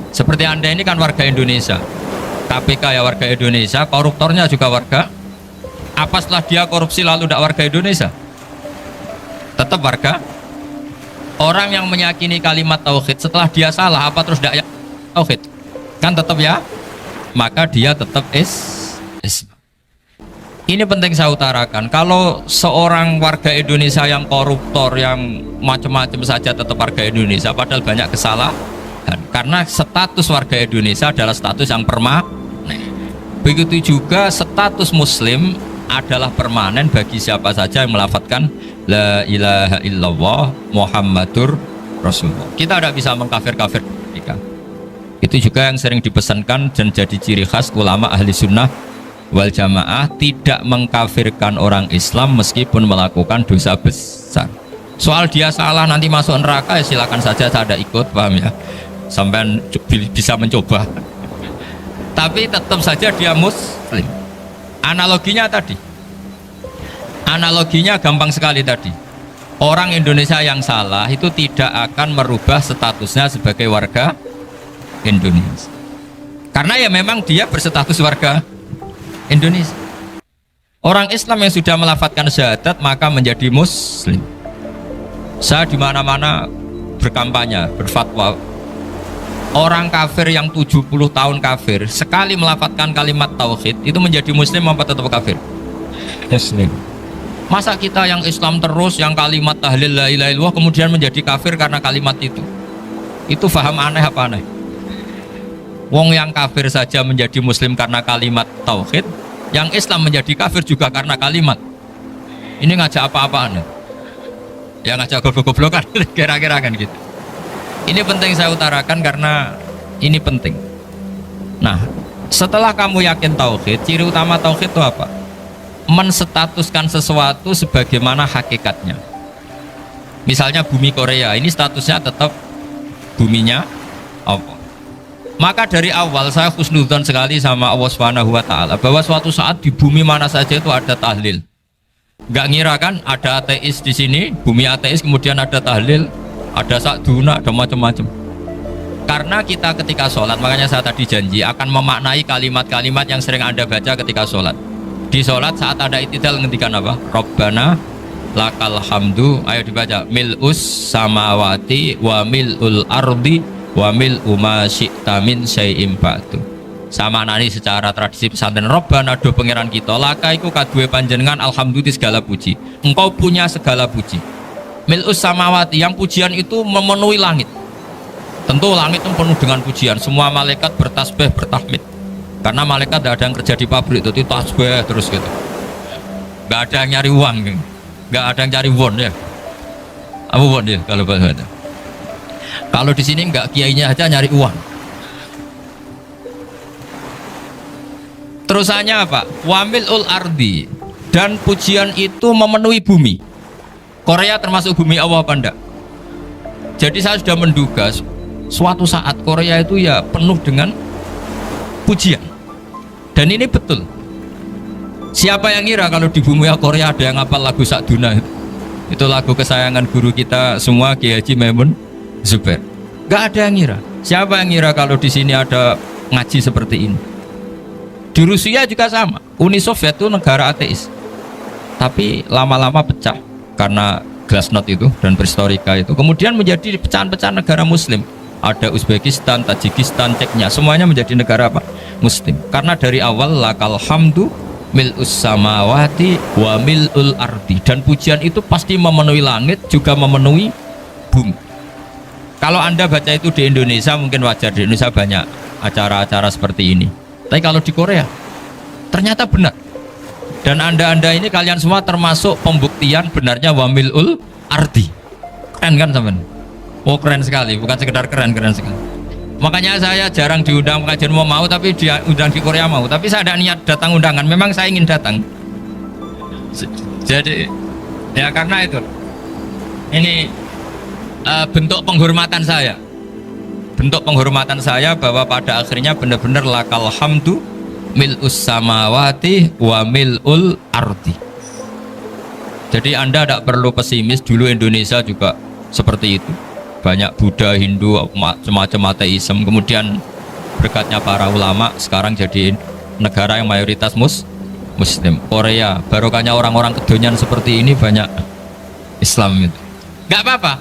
Seperti Anda ini kan warga Indonesia, KPK ya warga Indonesia, koruptornya juga warga. Apa setelah dia korupsi lalu tidak warga Indonesia? Tetap warga. Orang yang meyakini kalimat tauhid setelah dia salah apa terus tidak tauhid? Kan tetap ya. Maka dia tetap Ini penting saya utarakan. Kalau seorang warga Indonesia yang koruptor, yang macam-macam saja tetap warga Indonesia, padahal banyak kesalahan. Karena status warga Indonesia adalah status yang permanen. Begitu juga status Muslim adalah permanen bagi siapa saja yang melafadzkan La ilaha illallah Muhammadur Rasulullah. Kita tidak bisa mengkafir-kafir mereka. Itu juga yang sering dipesankan dan jadi ciri khas ulama ahli sunnah wal jamaah, tidak mengkafirkan orang Islam meskipun melakukan dosa besar. Soal dia salah nanti masuk neraka ya silakan saja, saya ada ikut, paham ya, sampai bisa mencoba. Tapi tetap saja dia muslim. Analoginya gampang sekali tadi. Orang Indonesia yang salah itu tidak akan merubah statusnya sebagai warga Indonesia, karena ya memang dia berstatus warga Indonesia. Orang Islam yang sudah melafadzkan syahadat maka menjadi muslim. Saya di mana-mana berkampanye, berfatwa. Orang kafir yang 70 tahun kafir, sekali melafadzkan kalimat tauhid itu menjadi muslim apa tetap kafir? Muslim. Masa kita yang Islam terus, yang kalimat tahlil la ilaha illallah kemudian menjadi kafir karena kalimat itu? Itu paham aneh apa aneh? Wong yang kafir saja menjadi muslim karena kalimat tauhid, yang Islam menjadi kafir juga karena kalimat. Ini ngajak apa-apaan ya? Ya ngajak goblok-goblokan kira-kira kan gitu. Ini penting saya utarakan karena ini penting. Nah, setelah kamu yakin tauhid, ciri utama tauhid itu apa? Menstatuskan sesuatu sebagaimana hakikatnya. Misalnya bumi Korea, ini statusnya tetap buminya Allah. Maka dari awal saya husnudzon sekali sama Allah Subhanahu wa taala bahwa suatu saat di bumi mana saja itu ada tahlil. Enggak ngira kan ada ateis di sini, bumi ateis kemudian ada tahlil, ada sakduna, ada macam-macam. Karena kita ketika sholat, makanya saya tadi janji akan memaknai kalimat-kalimat yang sering Anda baca ketika sholat. Di sholat saat ada itidal ngendikan apa? Rabbana lakal hamdu, ayo dibaca, mil'us samawati wa mil'ul ardi wa mil'u ma syi'ta min syai'im ba'du. sama nani secara tradisi pesantren Robbana do pangeran kita laka iku kaduwe panjenengan alhamdulillah segala puji engkau punya segala puji mil'us samawati yang pujian itu memenuhi langit tentu langit itu penuh dengan pujian semua malaikat bertasbih bertahmid karena malaikat tidak ada yang kerja di pabrik itu tasbih terus gitu nggak ada yang nyari uang nggak ada yang cari won ya apa won ya kalau di sini nggak kiainya aja nyari uang. Terusannya apa? Wamilul ardi dan pujian itu memenuhi bumi. Korea termasuk bumi Allah apa enggak? Jadi saya sudah menduga suatu saat Korea itu ya penuh dengan pujian. Dan ini betul. Siapa yang ngira kalau di bumi Korea ada yang hafal lagu Sakduna itu? Itu lagu kesayangan guru kita semua Kiai Haji Maimun Zubair. Gak ada yang ngira. Siapa yang ngira kalau di sini ada ngaji seperti ini? Di Rusia juga sama. Uni Soviet itu negara ateis. Tapi lama-lama pecah karena glasnost itu dan perestroika itu. Kemudian menjadi pecahan-pecahan negara muslim. Ada Uzbekistan, Tajikistan, Ceknya, semuanya menjadi negara apa? Muslim. Karena dari awal lakal hamdu mil'us samawati wa mil'ul ardi dan pujian itu pasti memenuhi langit juga memenuhi bumi. Kalau Anda baca itu di Indonesia mungkin wajar, di Indonesia banyak acara-acara seperti ini. Tapi kalau di Korea ternyata benar. Dan anda ini kalian semua termasuk pembuktian benarnya wamilul ardi. Keren kan teman? Oh keren sekali, bukan sekedar keren sekali. Makanya saya jarang diundang pengajian mau tapi diundang di Korea mau. Tapi saya ada niat datang undangan. Memang saya ingin datang. Jadi ya karena itu ini bentuk penghormatan saya. Bentuk penghormatan saya bahwa pada akhirnya benar-benar lakal hamdu mil'us samawati wa mil'ul ardi. Jadi Anda tidak perlu pesimis, dulu Indonesia juga seperti itu. Banyak Buddha, Hindu, semacam ateisme. Kemudian berkatnya para ulama sekarang jadi negara yang mayoritas muslim. Korea barokahnya orang-orang kedonyan seperti ini banyak Islam itu. Gak apa-apa.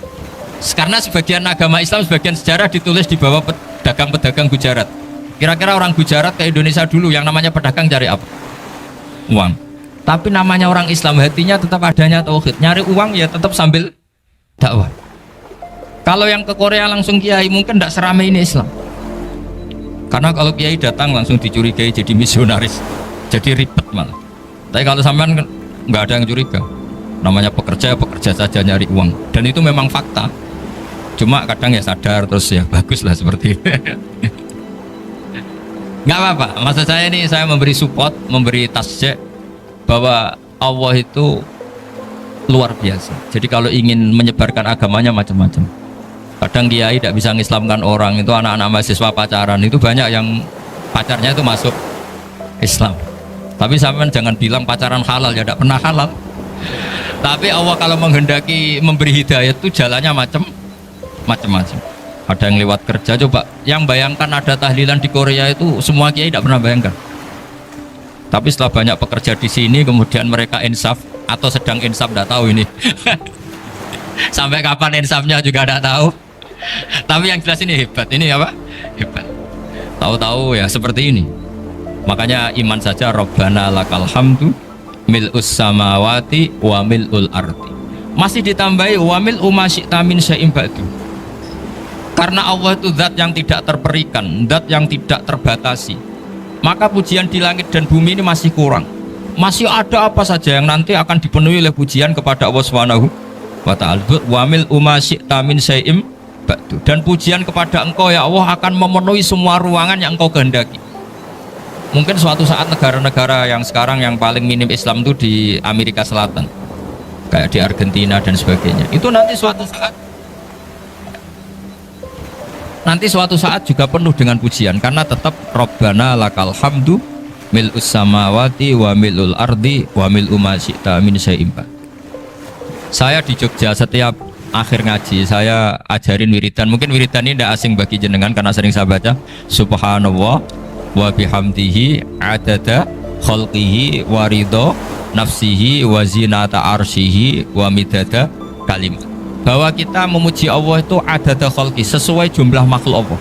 Karena sebagian agama Islam, sebagian sejarah ditulis di bawah pedagang-pedagang Gujarat. Kira-kira orang Gujarat ke Indonesia dulu yang namanya pedagang cari apa? Uang. Tapi namanya orang Islam hatinya tetap adanya tauhid. Nyari uang ya tetap sambil dakwah. Kalau yang ke Korea langsung kiai mungkin tidak seramai ini Islam. Karena kalau kiai datang langsung dicurigai jadi misionaris, jadi ribet malah. Tapi kalau sampean nggak ada yang curiga. Namanya pekerja saja nyari uang. Dan itu memang fakta. Cuma kadang ya sadar terus ya bagus lah seperti itu. Nggak apa-apa. Maksud saya ini saya memberi support, memberi tasjek bahwa Allah itu luar biasa. Jadi kalau ingin menyebarkan agamanya macam-macam. Kadang kiai tidak bisa mengislamkan orang, itu anak-anak mahasiswa pacaran itu banyak yang pacarnya itu masuk Islam. Tapi sampean jangan bilang pacaran halal, ya tidak pernah halal. Tapi Allah kalau menghendaki memberi hidayah itu jalannya macam-macam. Ada yang lewat kerja, coba yang bayangkan ada tahlilan di Korea itu semua kiai tidak pernah bayangkan. Tapi setelah banyak pekerja di sini kemudian mereka insaf atau sedang insaf tidak tahu ini. Sampai kapan insafnya juga tidak tahu. Tapi yang jelas ini hebat. Ini apa? Hebat. Tahu-tahu ya seperti ini. Makanya iman saja Rabbana lakal hamdu mil'us samawati wa mil'ul ardi. Masih ditambahi wa mil'u ma syi'ta min syai'in ba'du. Karena Allah itu zat yang tidak terperikan, zat yang tidak terbatasi. Maka pujian di langit dan bumi ini masih kurang. Masih ada apa saja yang nanti akan dipenuhi oleh pujian kepada Allah Subhanahu wa ta'ala. Wa mil'u ma syi'ta min syai'in ba'du. Dan pujian kepada Engkau ya Allah akan memenuhi semua ruangan yang Engkau kehendaki. Mungkin suatu saat negara-negara yang sekarang yang paling minim Islam itu di Amerika Selatan, kayak di Argentina dan sebagainya, itu nanti suatu saat juga penuh dengan pujian karena tetap Rabbana lakal hamdu mil'us samawati wa mil'ul ardi wa mil'u ma syi'ta min syai'in ba'd. Saya di Jogja setiap akhir ngaji saya ajarin wiridan. Mungkin wiridan ini tidak asing bagi jenengan karena sering saya baca subhanallah wa bihamdihi adada khalqihi wa ridho nafsihi wa zinata arsyihi wa midada kalimat. Bahwa kita memuji Allah itu adada khalqi sesuai jumlah makhluk Allah.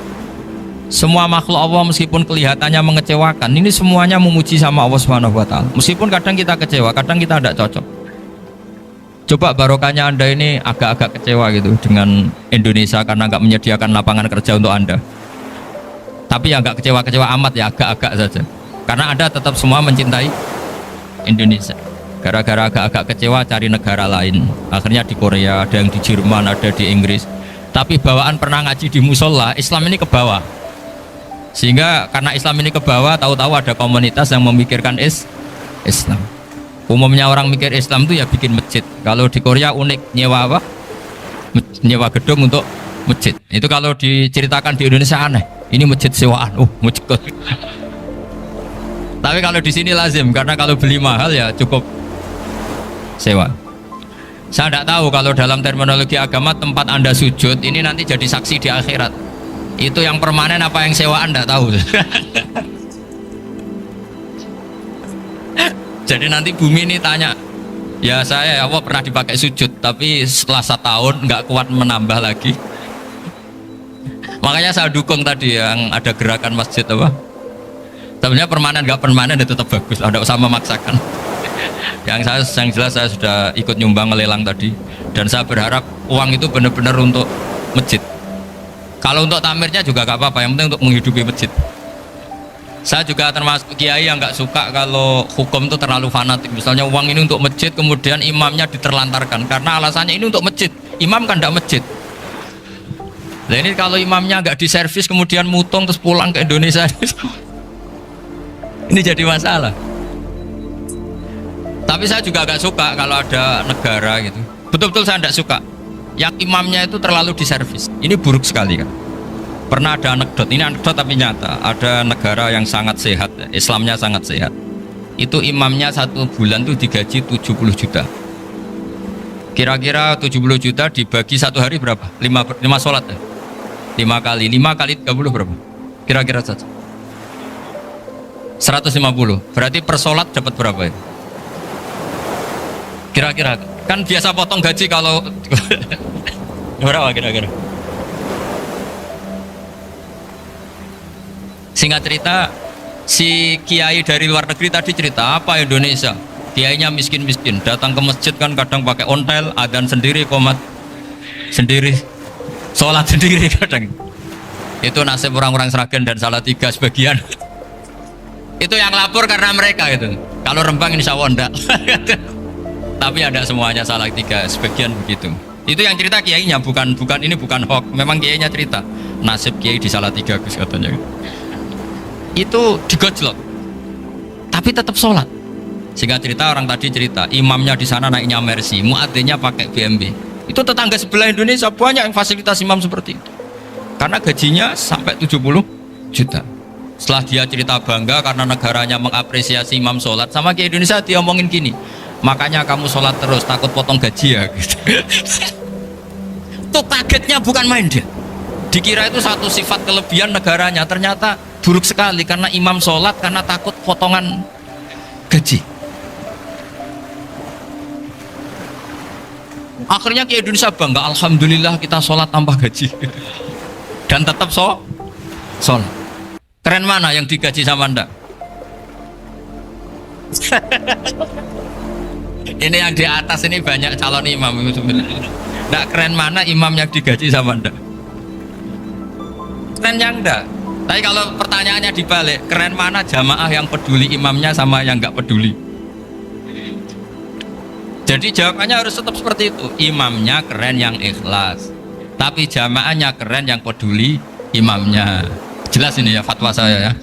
Semua makhluk Allah meskipun kelihatannya mengecewakan, ini semuanya memuji sama Allah Subhanahu wa taala. Meskipun kadang kita kecewa, kadang kita tidak cocok. Coba barokahnya Anda ini agak-agak kecewa gitu dengan Indonesia karena nggak menyediakan lapangan kerja untuk Anda. Tapi ya nggak kecewa-kecewa amat ya, agak-agak saja. Karena Anda tetap semua mencintai Indonesia. Gara-gara agak-agak kecewa cari negara lain. Akhirnya di Korea, ada yang di Jerman, ada di Inggris. Tapi bawaan pernah ngaji di musola, Islam ini ke bawah. Sehingga karena Islam ini ke bawah, tahu-tahu ada komunitas yang memikirkan Islam. Umumnya orang mikir Islam itu ya bikin masjid. Kalau di Korea unik, nyewa apa? Nyewa gedung untuk masjid. Itu kalau diceritakan di Indonesia aneh. Ini masjid sewaan. Masjid. Tapi kalau di sini lazim, karena kalau beli mahal ya cukup sewa. Saya tidak tahu kalau dalam terminologi agama tempat Anda sujud ini nanti jadi saksi di akhirat. Itu yang permanen apa yang sewaan tidak tahu. Jadi nanti bumi ini tanya, ya saya ya Allah pernah dipakai sujud, tapi setelah 1 tahun nggak kuat menambah lagi. Makanya saya dukung tadi yang ada gerakan masjid apa. Sebenarnya permanen nggak permanen itu tetap bagus, ada usah memaksakan. Yang jelas saya sudah ikut nyumbang ngelelang tadi, dan saya berharap uang itu benar-benar untuk masjid. Kalau untuk tamirnya juga nggak apa-apa, yang penting untuk menghidupi masjid. Saya juga termasuk kiai yang nggak suka kalau hukum itu terlalu fanatik. Misalnya uang ini untuk masjid, kemudian imamnya diterlantarkan karena alasannya ini untuk masjid. Imam kan tidak masjid. Nah ini kalau imamnya nggak diservis kemudian mutung terus pulang ke Indonesia, ini jadi masalah. Tapi saya juga nggak suka kalau ada negara gitu. Betul-betul saya tidak suka yang imamnya itu terlalu diservis. Ini buruk sekali kan. Pernah ada anekdot, ini anekdot tapi nyata. Ada negara yang sangat sehat, Islamnya sangat sehat. Itu imamnya 1 bulan tuh digaji 70 juta. Kira-kira 70 juta dibagi 1 hari berapa? 5 sholat ya? 5 kali 30 berapa? Kira-kira saja 150. Berarti per sholat dapat berapa ya? Kira-kira. Kan biasa potong gaji kalau berapa kira-kira? Singkat cerita, si kiai dari luar negeri tadi cerita apa Indonesia, kiainya miskin-miskin, datang ke masjid kan kadang pakai ontel, adzan sendiri, qomat sendiri, sholat sendiri kadang. Itu nasib orang-orang Sragen dan Salatiga sebagian. Itu yang lapor karena mereka itu. Kalau Rembang insya Allah enggak. Tapi ada semuanya Salatiga, sebagian begitu. Itu yang cerita kiainya, bukan ini bukan hoax, memang kiainya cerita. Nasib kiai di Salatiga Gus katanya. Itu digojlok tapi tetap sholat. Sehingga cerita orang tadi cerita imamnya di sana naiknya Mercy, muadzinnya pakai BMW. Itu tetangga sebelah Indonesia banyak yang fasilitas imam seperti itu karena gajinya sampai 70 juta. Setelah dia cerita bangga karena negaranya mengapresiasi imam sholat, sama kayak Indonesia dia omongin gini, makanya kamu sholat terus takut potong gaji ya gitu. Tuh kagetnya bukan main dia. Dikira itu satu sifat kelebihan negaranya, ternyata buruk sekali karena imam sholat karena takut potongan gaji. Akhirnya ke Indonesia bangga, alhamdulillah kita sholat tambah gaji dan tetap sholat. Keren mana yang digaji sama Anda? Ini yang di atas ini banyak calon imam. Nggak keren mana imam yang digaji sama Anda? Keren yang enggak. Tapi kalau pertanyaannya dibalik, keren mana jamaah yang peduli imamnya sama yang nggak peduli? Jadi jawabannya harus tetap seperti itu. Imamnya keren yang ikhlas, tapi jamaahnya keren yang peduli imamnya. Jelas ini ya fatwa saya ya.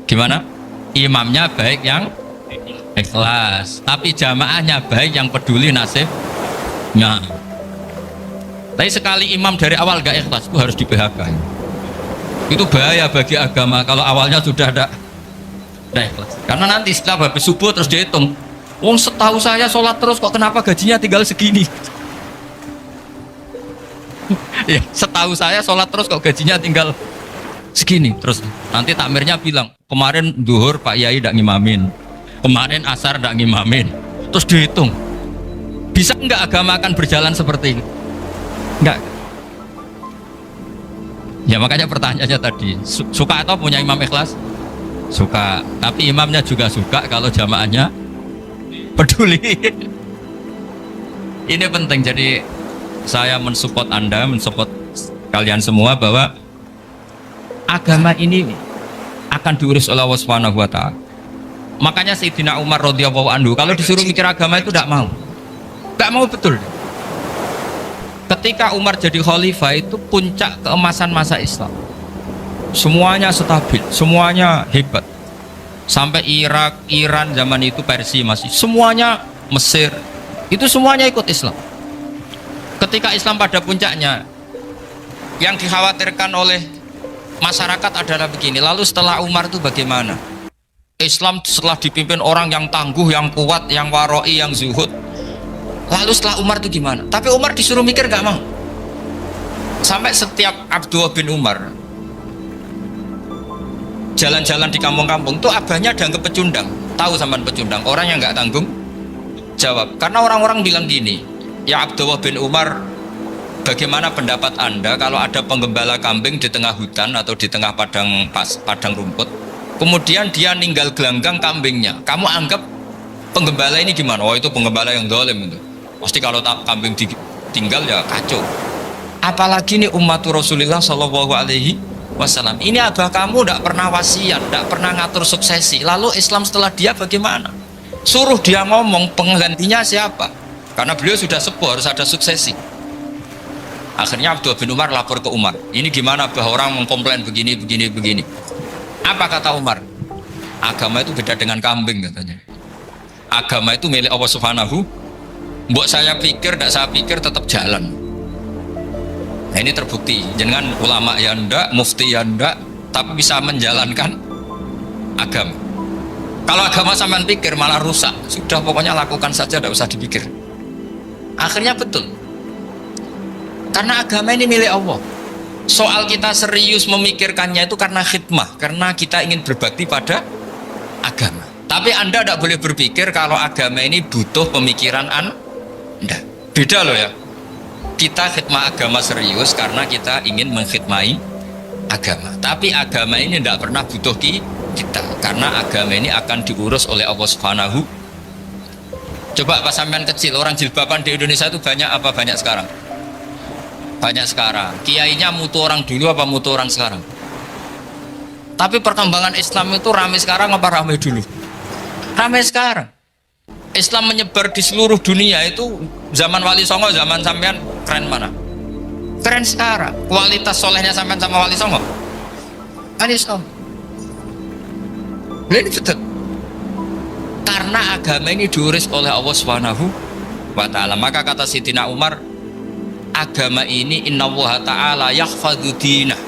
Gimana? Imamnya baik yang ikhlas, tapi jamaahnya baik yang peduli nasibnya. Tapi sekali imam dari awal gak ikhlas, itu harus di PHK. Itu bahaya bagi agama kalau awalnya sudah ada ikhlas. Karena nanti setelah habis subuh terus dihitung, wong setahu saya sholat terus kok kenapa gajinya tinggal segini? Ya, setahu saya sholat terus kok gajinya tinggal segini. Terus nanti takmirnya bilang, kemarin duhur Pak Yai tidak ngimamin, kemarin asar tidak ngimamin. Terus dihitung, bisa nggak agama akan berjalan seperti ini? Enggak. Ya makanya pertanyaannya tadi, suka atau punya imam ikhlas? Suka, tapi imamnya juga suka kalau jamaahnya peduli. Ini penting, jadi saya mensupport Anda, mensupport kalian semua bahwa agama ini akan diurus oleh Allah Subhanahu wa taala. Makanya Sayyidina Umar radhiyallahu anhu kalau disuruh mikir agama itu tidak mau. Tidak mau betul. Ketika Umar jadi khalifah itu puncak keemasan masa Islam. Semuanya stabil, semuanya hebat. Sampai Irak, Iran zaman itu, Persia masih, semuanya, Mesir, itu semuanya ikut Islam. Ketika Islam pada puncaknya, yang dikhawatirkan oleh masyarakat adalah begini. Lalu setelah Umar itu bagaimana? Islam setelah dipimpin orang yang tangguh, yang kuat, yang waroi, yang zuhud. Lalu setelah Umar itu gimana? Tapi Umar disuruh mikir gak mau. Sampai setiap Abdullah bin Umar jalan-jalan di kampung-kampung itu abahnya dianggap pecundang. Tahu sampean pecundang? Orang yang nggak tanggung jawab. Karena orang-orang bilang gini, ya Abdullah bin Umar, bagaimana pendapat Anda kalau ada penggembala kambing di tengah hutan atau di tengah padang rumput, kemudian dia ninggal gelanggang kambingnya, kamu anggap penggembala ini gimana? Oh itu penggembala yang dolim itu. Pasti kalau kambing ditinggal ya kacau. Apalagi nih umat Rasulullah Shallallahu Alaihi Wasallam. Ini abah kamu tidak pernah wasiat, tidak pernah ngatur suksesi. Lalu Islam setelah dia bagaimana? Suruh dia ngomong penggantinya siapa? Karena beliau sudah sepuh, harus ada suksesi. Akhirnya Abdullah bin Umar lapor ke Umar. Ini gimana abah, orang mengkomplain begini. Apa kata Umar? Agama itu beda dengan kambing katanya. Agama itu milik Allah Subhanahu. Mbok saya pikir, tidak saya pikir tetap jalan. Nah ini terbukti. Jangan ulama ya ndak, mufti ya ndak, tapi bisa menjalankan agama. Kalau agama sampean pikir malah rusak. Sudah pokoknya lakukan saja, tidak usah dipikir. Akhirnya betul. Karena agama ini milik Allah. Soal kita serius memikirkannya itu karena khidmah, karena kita ingin berbakti pada agama. Tapi Anda tidak boleh berpikir kalau agama ini butuh pemikiran Anda. Beda loh ya. Kita khidmah agama serius karena kita ingin mengkhidmai agama. Tapi agama ini tidak pernah butuh kita, karena agama ini akan diurus oleh Allah Subhanahu. Coba pas sampean kecil, orang jilbaban di Indonesia itu banyak apa banyak sekarang? Banyak sekarang. Kiainya mutu orang dulu apa mutu orang sekarang? Tapi perkembangan Islam itu ramai sekarang apa ramai dulu? Ramai sekarang. Islam menyebar di seluruh dunia itu zaman Wali Songo, zaman sampean keren mana? Keren sekarang. Kualitas solehnya sampean sama Wali Songo? Wali Songo. Ini betul. Karena agama ini diurus oleh Allah Subhanahu wa taala. Maka kata Sayyidina Umar, agama ini innallaha ta'ala yahfadzu dinah.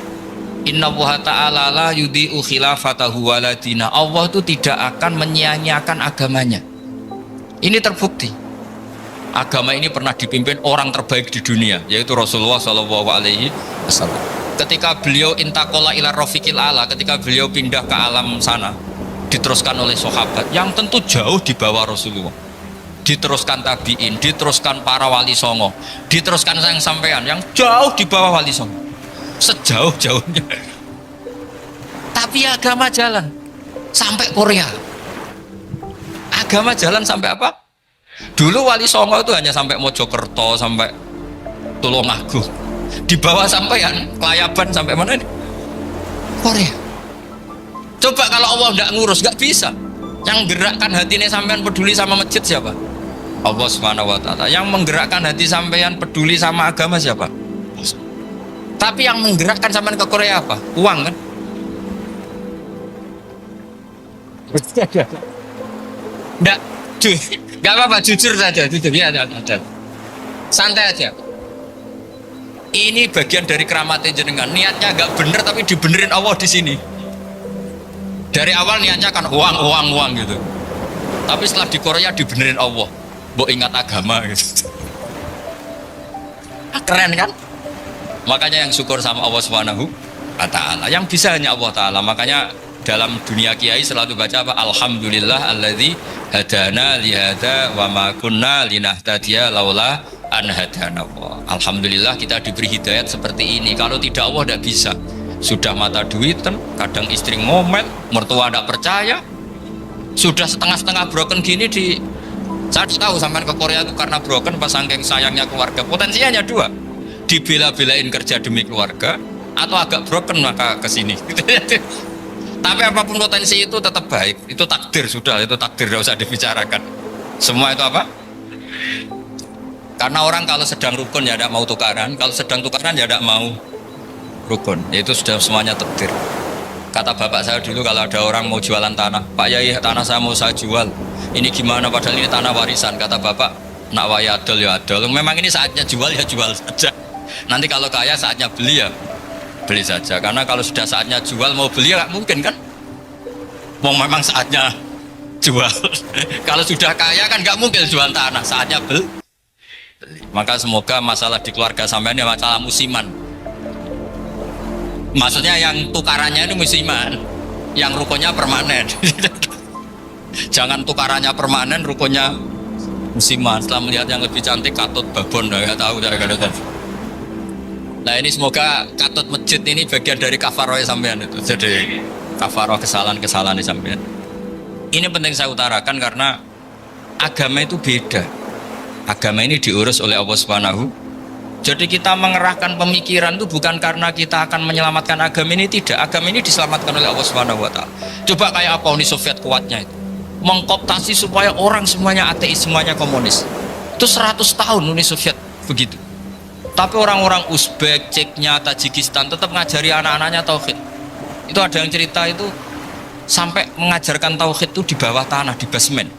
Innallaha ta'ala la yudhi'u khilafatahu waladina. Allah itu tidak akan menyia-nyiakan agamanya. Ini terbukti. Agama ini pernah dipimpin orang terbaik di dunia, yaitu Rasulullah Shallallahu Alaihi Wasallam. Ketika beliau intaqala ila rafiqil ala, ketika beliau pindah ke alam sana, diteruskan oleh sahabat yang tentu jauh di bawah Rasulullah. Diteruskan tabiin, diteruskan para wali songo, diteruskan sayang sampean yang jauh di bawah wali songo, sejauh-jauhnya. Tapi agama jalan sampai Korea. Agama jalan sampai apa? Dulu wali songo itu hanya sampai Mojokerto, sampai Tulungagung. Di bawah sampean Kelayaban sampai mana ini? Korea. Coba kalau Allah tidak ngurus, nggak bisa. Yang gerakkan hatinya sampean peduli sama masjid siapa? Allah Subhanahu wa taala. Yang menggerakkan hati sampean peduli sama agama siapa? Tapi yang menggerakkan sampean ke Korea apa? Uang kan? Enggak, enggak apa-apa, jujur saja, jujur ya, ada. Santai aja. Ini bagian dari keramatnya jenengan. Niatnya agak bener tapi dibenerin Allah di sini. Dari awal niatnya kan uang gitu. Tapi setelah di Korea dibenerin Allah. Mbok ingat agama gitu. Keren kan? Makanya yang syukur sama Allah Subhanahu wa taala. Yang bisa hanya Allah taala. Makanya dalam dunia kiai selalu baca apa? Alhamdulillah alladzi hadana lihada wa ma kunna linahtadiya laula an hadana Allah. Alhamdulillah kita diberi hidayat seperti ini. Kalau tidak Allah tidak bisa. Sudah mata duitan, kadang istri ngomel, mertua tidak percaya. Sudah setengah-setengah broken gini di saya tahu sampai ke Korea itu karena broken pas saking sayangnya keluarga. Potensinya hanya dua, dibela-belain kerja demi keluarga atau agak broken maka kesini. Tapi apapun potensi itu tetap baik, itu takdir sudah, itu takdir tidak usah dibicarakan. Semua itu apa? Karena orang kalau sedang rukun ya tidak mau tukaran, kalau sedang tukaran ya tidak mau rukun. Itu sudah semuanya takdir. Kata bapak saya dulu kalau ada orang mau jualan tanah, Pak Yai tanah saya mau saya jual, ini gimana padahal ini tanah warisan. Kata bapak, nak waya adol ya adol, memang ini saatnya jual ya jual saja. Nanti kalau kaya saatnya beli ya beli saja. Karena kalau sudah saatnya jual mau beli ya nggak mungkin kan, mau memang saatnya jual. Kalau sudah kaya kan nggak mungkin jual tanah, saatnya beli. Maka semoga masalah di keluarga sampean ya masalah musiman. Maksudnya yang tukarannya ini musiman, yang rukunnya permanen. Jangan tukarannya permanen, rukunnya musiman. Setelah melihat yang lebih cantik, katut babon, nggak tahu gara-gara. Nah ini semoga katut masjid ini bagian dari kafaroh sampean itu. Jadi kafaroh kesalahan-kesalahan di sampean. Ini penting saya utarakan karena agama itu beda. Agama ini diurus oleh Allah Subhanahu. Jadi kita mengerahkan pemikiran itu bukan karena kita akan menyelamatkan agama ini, tidak. Agama ini diselamatkan oleh Allah Subhanahu wa taala. Coba kayak apa Uni Soviet kuatnya itu. Mengkooptasi supaya orang semuanya ateis, semuanya komunis. Itu 100 tahun Uni Soviet begitu. Tapi orang-orang Uzbek, Ceknya, Tajikistan tetap ngajari anak-anaknya tauhid. Itu ada yang cerita itu sampai mengajarkan tauhid itu di bawah tanah, di basement.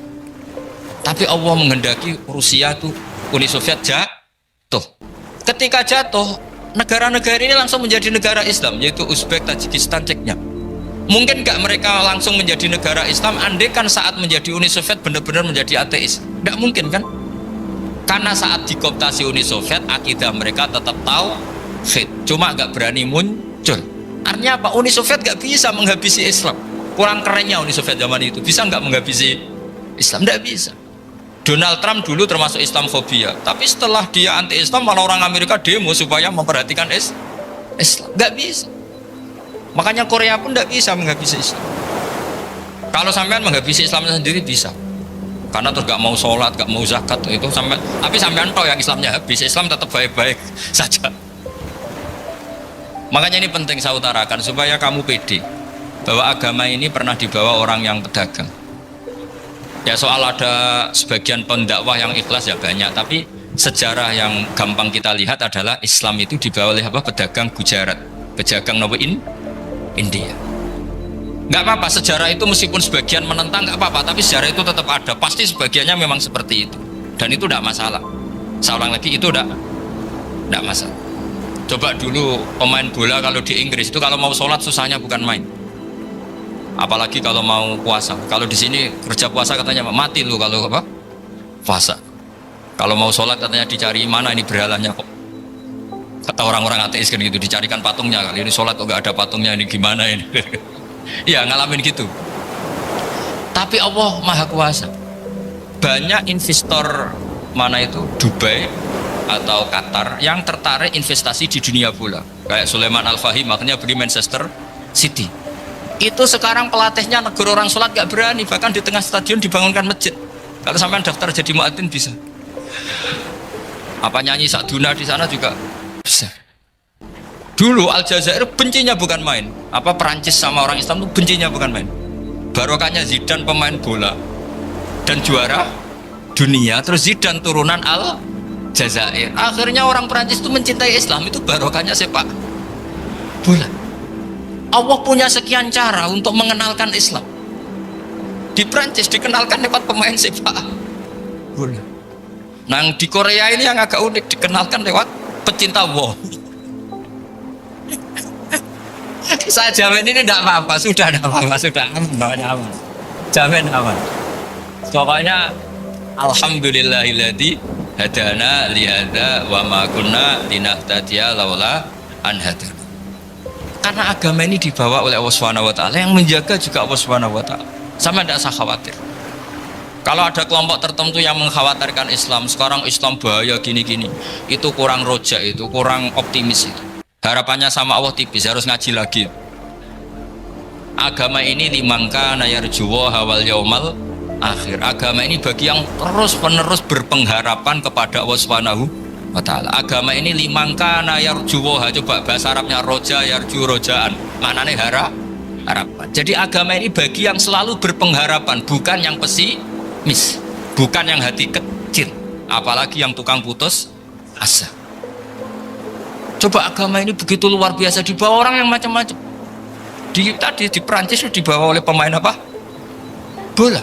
Tapi Allah menghendaki Rusia itu Uni Soviet jatuh. Ketika jatuh, negara-negara ini langsung menjadi negara Islam, yaitu Uzbek, Tajikistan, Ceknya. Mungkin nggak mereka langsung menjadi negara Islam, andai kan saat menjadi Uni Soviet benar-benar menjadi ateis. Nggak mungkin kan? Karena saat dikooptasi Uni Soviet, akidah mereka tetap tauhid, cuma nggak berani muncul. Artinya apa? Uni Soviet nggak bisa menghabisi Islam. Kurang kerennya Uni Soviet zaman itu, bisa nggak menghabisi Islam? Nggak bisa. Donald Trump dulu termasuk Islamfobia, tapi setelah dia anti-Islam malah orang Amerika demo supaya memperhatikan Islam. Nggak bisa. Makanya Korea pun nggak bisa menghabisi Islam. Kalau sampean menghabisi Islam sendiri bisa, karena terus nggak mau sholat, nggak mau zakat itu sampai. Tapi sampean tahu yang Islamnya habis, Islam tetap baik-baik saja. Makanya ini penting saya utarakan supaya kamu pede bahwa agama ini pernah dibawa orang yang pedagang. Ya soal ada sebagian pendakwah yang ikhlas ya banyak, tapi sejarah yang gampang kita lihat adalah Islam itu dibawa oleh apa? Pedagang Gujarat, pedagang India. Nggak apa-apa sejarah itu meskipun sebagian menentang nggak apa-apa, tapi sejarah itu tetap ada. Pasti sebagiannya memang seperti itu, dan itu tidak masalah. Saya ulang lagi, itu tidak masalah. Coba dulu pemain bola kalau di Inggris itu kalau mau sholat susahnya bukan main. Apalagi kalau mau puasa. Kalau di sini kerja puasa katanya mati lu kalau apa? Puasa. Kalau mau sholat katanya dicari mana ini berhalanya kok. Kata orang-orang ateis kan gitu, dicarikan patungnya kali ini sholat kok gak ada patungnya, ini gimana ini? Ya ngalamin gitu. Tapi Allah Maha Kuasa. Banyak investor mana itu Dubai atau Qatar yang tertarik investasi di dunia bola. Kayak Sulaiman Al-Fahim makanya beli Manchester City. Itu sekarang pelatihnya negara orang sholat gak berani, bahkan di tengah stadion dibangunkan masjid. Kalau sampai daftar jadi muadzin bisa. Apa nyanyi Sakduna di sana juga bisa. Dulu Aljazair bencinya bukan main. Apa Perancis sama orang Islam itu bencinya bukan main. Barokahnya Zidane pemain bola dan juara dunia, terus Zidane turunan Aljazair. Akhirnya orang Perancis itu mencintai Islam, itu barokahnya sepak bola. Allah punya sekian cara untuk mengenalkan Islam. Di Prancis dikenalkan lewat pemain sepak bola. Nah di Korea ini yang agak unik, dikenalkan lewat pecinta wow. Saya jamin ini tidak apa-apa, sudah tidak apa-apa, sudah aman. Jamin aman. Pokoknya alhamdulillahilladzi hadana lihada wa ma kunna linahtadiya laula an hadana. Karena agama ini dibawa oleh Allah Subhanahu wa taala, yang menjaga juga Allah Subhanahu wa taala. Sama tidak usah khawatir. Kalau ada kelompok tertentu yang mengkhawatirkan Islam, sekarang Islam bahaya gini-gini, itu kurang roja, itu kurang optimis itu. Harapannya sama Allah tipis, harus ngaji lagi. Agama ini limangka nayarjuwa hawal yaumal akhir. Agama ini bagi yang terus-menerus berpengharapan kepada Allah Subhanahu wa ta'ala. Agama ini limangka nayarjuwa, coba bahasa Arabnya roja, yarju, rojaan. Maknanya harapan. Jadi agama ini bagi yang selalu berpengharapan, bukan yang pesimis, bukan yang hati kecil, apalagi yang tukang putus asa. Coba agama ini begitu luar biasa, dibawa orang yang macam-macam. Tadi di Perancis dibawa oleh pemain apa? Bola.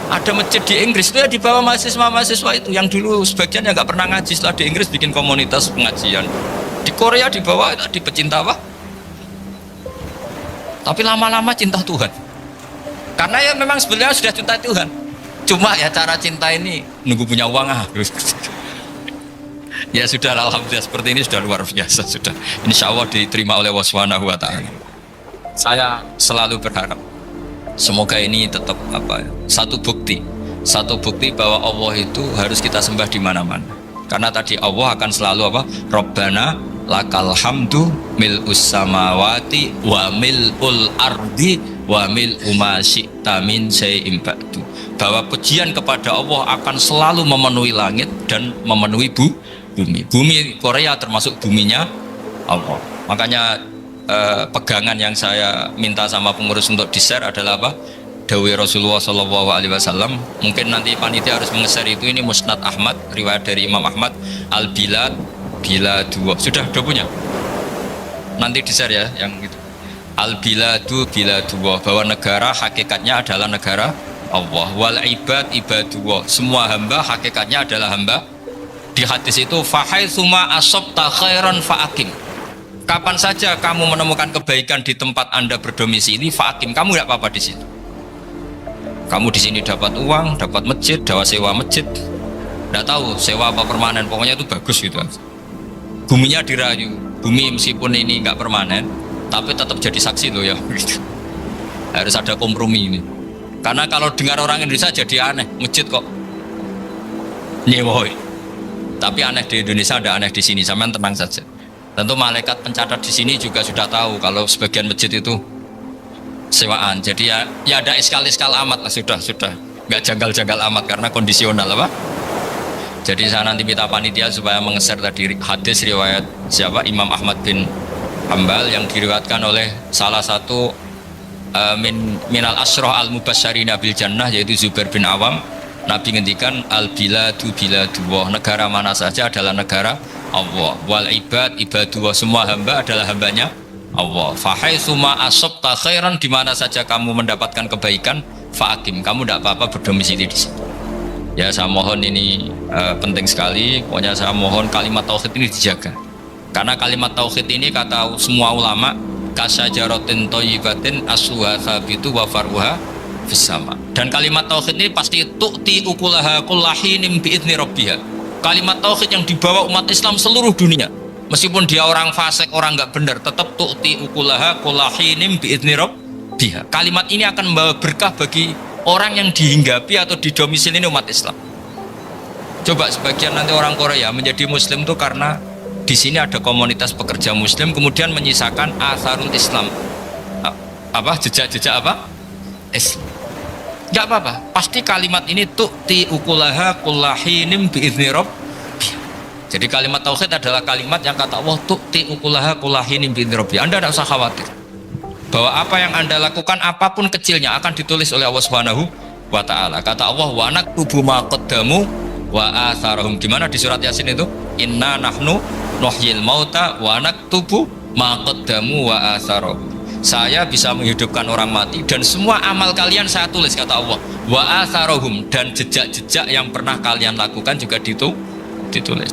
Ada masjid di Inggris itu ya dibawa mahasiswa-mahasiswa itu yang dulu sebagian yang nggak pernah ngaji, setelah di Inggris bikin komunitas pengajian. Di Korea dibawa itu di pecinta apa? Tapi lama-lama cinta Tuhan. Karena ya memang sebenarnya sudah cinta Tuhan. Cuma ya cara cinta ini nunggu punya uang Ya sudah, alhamdulillah seperti ini sudah luar biasa sudah. Insya Allah diterima oleh Allah Subhanahu wa ta'ala. Saya selalu berharap semoga ini tetap satu bukti bahwa Allah itu harus kita sembah di mana-mana. Karena tadi Allah akan selalu Rabbana lakal hamdu mil'us samawati wa mil'ul ardi wa mil'u ma syi'ta min syai'in ba'du. Bahwa pujian kepada Allah akan selalu memenuhi langit dan memenuhi bumi. Bumi Korea termasuk buminya Allah. Makanya pegangan yang saya minta sama pengurus untuk di-share adalah Dawi Rasulullah Shallallahu Alaihi Wasallam. Mungkin nanti panitia harus mengeser itu. Ini Musnad Ahmad, riwayat dari Imam Ahmad. Al-Bilad bila dua sudah punya. Nanti di-share ya yang itu. Al-Biladu bila dua, bahwa negara hakikatnya adalah negara Allah. Wal ibad ibadullah, semua hamba hakikatnya adalah hamba. Di hadis itu fahaitsuma asabta khairan fa'akim. Kapan saja kamu menemukan kebaikan di tempat Anda berdomisili, fa'akim, kamu tidak apa-apa di situ. Kamu di sini dapat uang, dapat masjid, dapat sewa masjid. Tidak tahu sewa apa permanen, pokoknya itu bagus gitu. Buminya dirayu, bumi meskipun ini nggak permanen, tapi tetap jadi saksi loh ya. Harus ada kompromi ini. Karena kalau dengar orang Indonesia jadi aneh, masjid kok nyewoi. Tapi aneh di Indonesia, ada aneh di sini, sampean tenang saja. Tentu malaikat pencatat di sini juga sudah tahu kalau sebagian masjid itu sewaan. Jadi ya ada iskal-iskal amat lah, sudah nggak janggal-janggal amat karena kondisional Jadi saya nanti minta panitia supaya mengeser tadi hadis riwayat siapa Imam Ahmad bin Hambal yang diriwayatkan oleh salah satu minal asyrah al mubasysyirina bil jannah, yaitu Zubair bin Awam. Nabi ngendikan al biladu biladullah, negara mana saja adalah negara Allah. Wal ibad ibadullah, semua hamba adalah hambanya Allah. Fahaitsuma asabta khairan, di mana saja kamu mendapatkan kebaikan, fa'akim, kamu tidak apa-apa berdomisili di situ. Ya saya mohon ini penting sekali. Pokoknya saya mohon kalimat tauhid ini dijaga. Karena kalimat tauhid ini kata semua ulama kasyajaratin thayyibatin asluha tsabitu wa far'uha fis sama. Dan kalimat tauhid ini pasti tu'ti ukulaha kullahinin bi'izni rabbiha. Kalimat tauhid yang dibawa umat Islam seluruh dunia. Meskipun dia orang fasik, orang nggak benar, tetap tu'ti ukulaha kullahinin bi'izni rabbiha. Kalimat ini akan membawa berkah bagi orang yang dihinggapi atau didomisili umat Islam. Coba sebagian nanti orang Korea menjadi Muslim itu karena di sini ada komunitas pekerja Muslim, kemudian menyisakan asarul Islam, jejak-jejak Islam. Gak apa-apa, pasti kalimat ini tu'ti ukulaha kullahinim bi'izni rabbiha. Jadi kalimat tauhid adalah kalimat yang kata Allah tu'ti ukulaha kullahinim bi'izni rabbiha. Anda tidak usah khawatir bahwa apa yang Anda lakukan apapun kecilnya akan ditulis oleh Allah Subhanahu wa ta'ala. Kata Allah wa naktubu ma qaddamu wa atharahum. Gimana di surat Yasin itu? Inna nahnu nuhyil mauta wa naktubu ma qaddamu wa atharahum. Saya bisa menghidupkan orang mati dan semua amal kalian saya tulis, kata Allah. Wa atharahum, dan jejak-jejak yang pernah kalian lakukan juga ditulis.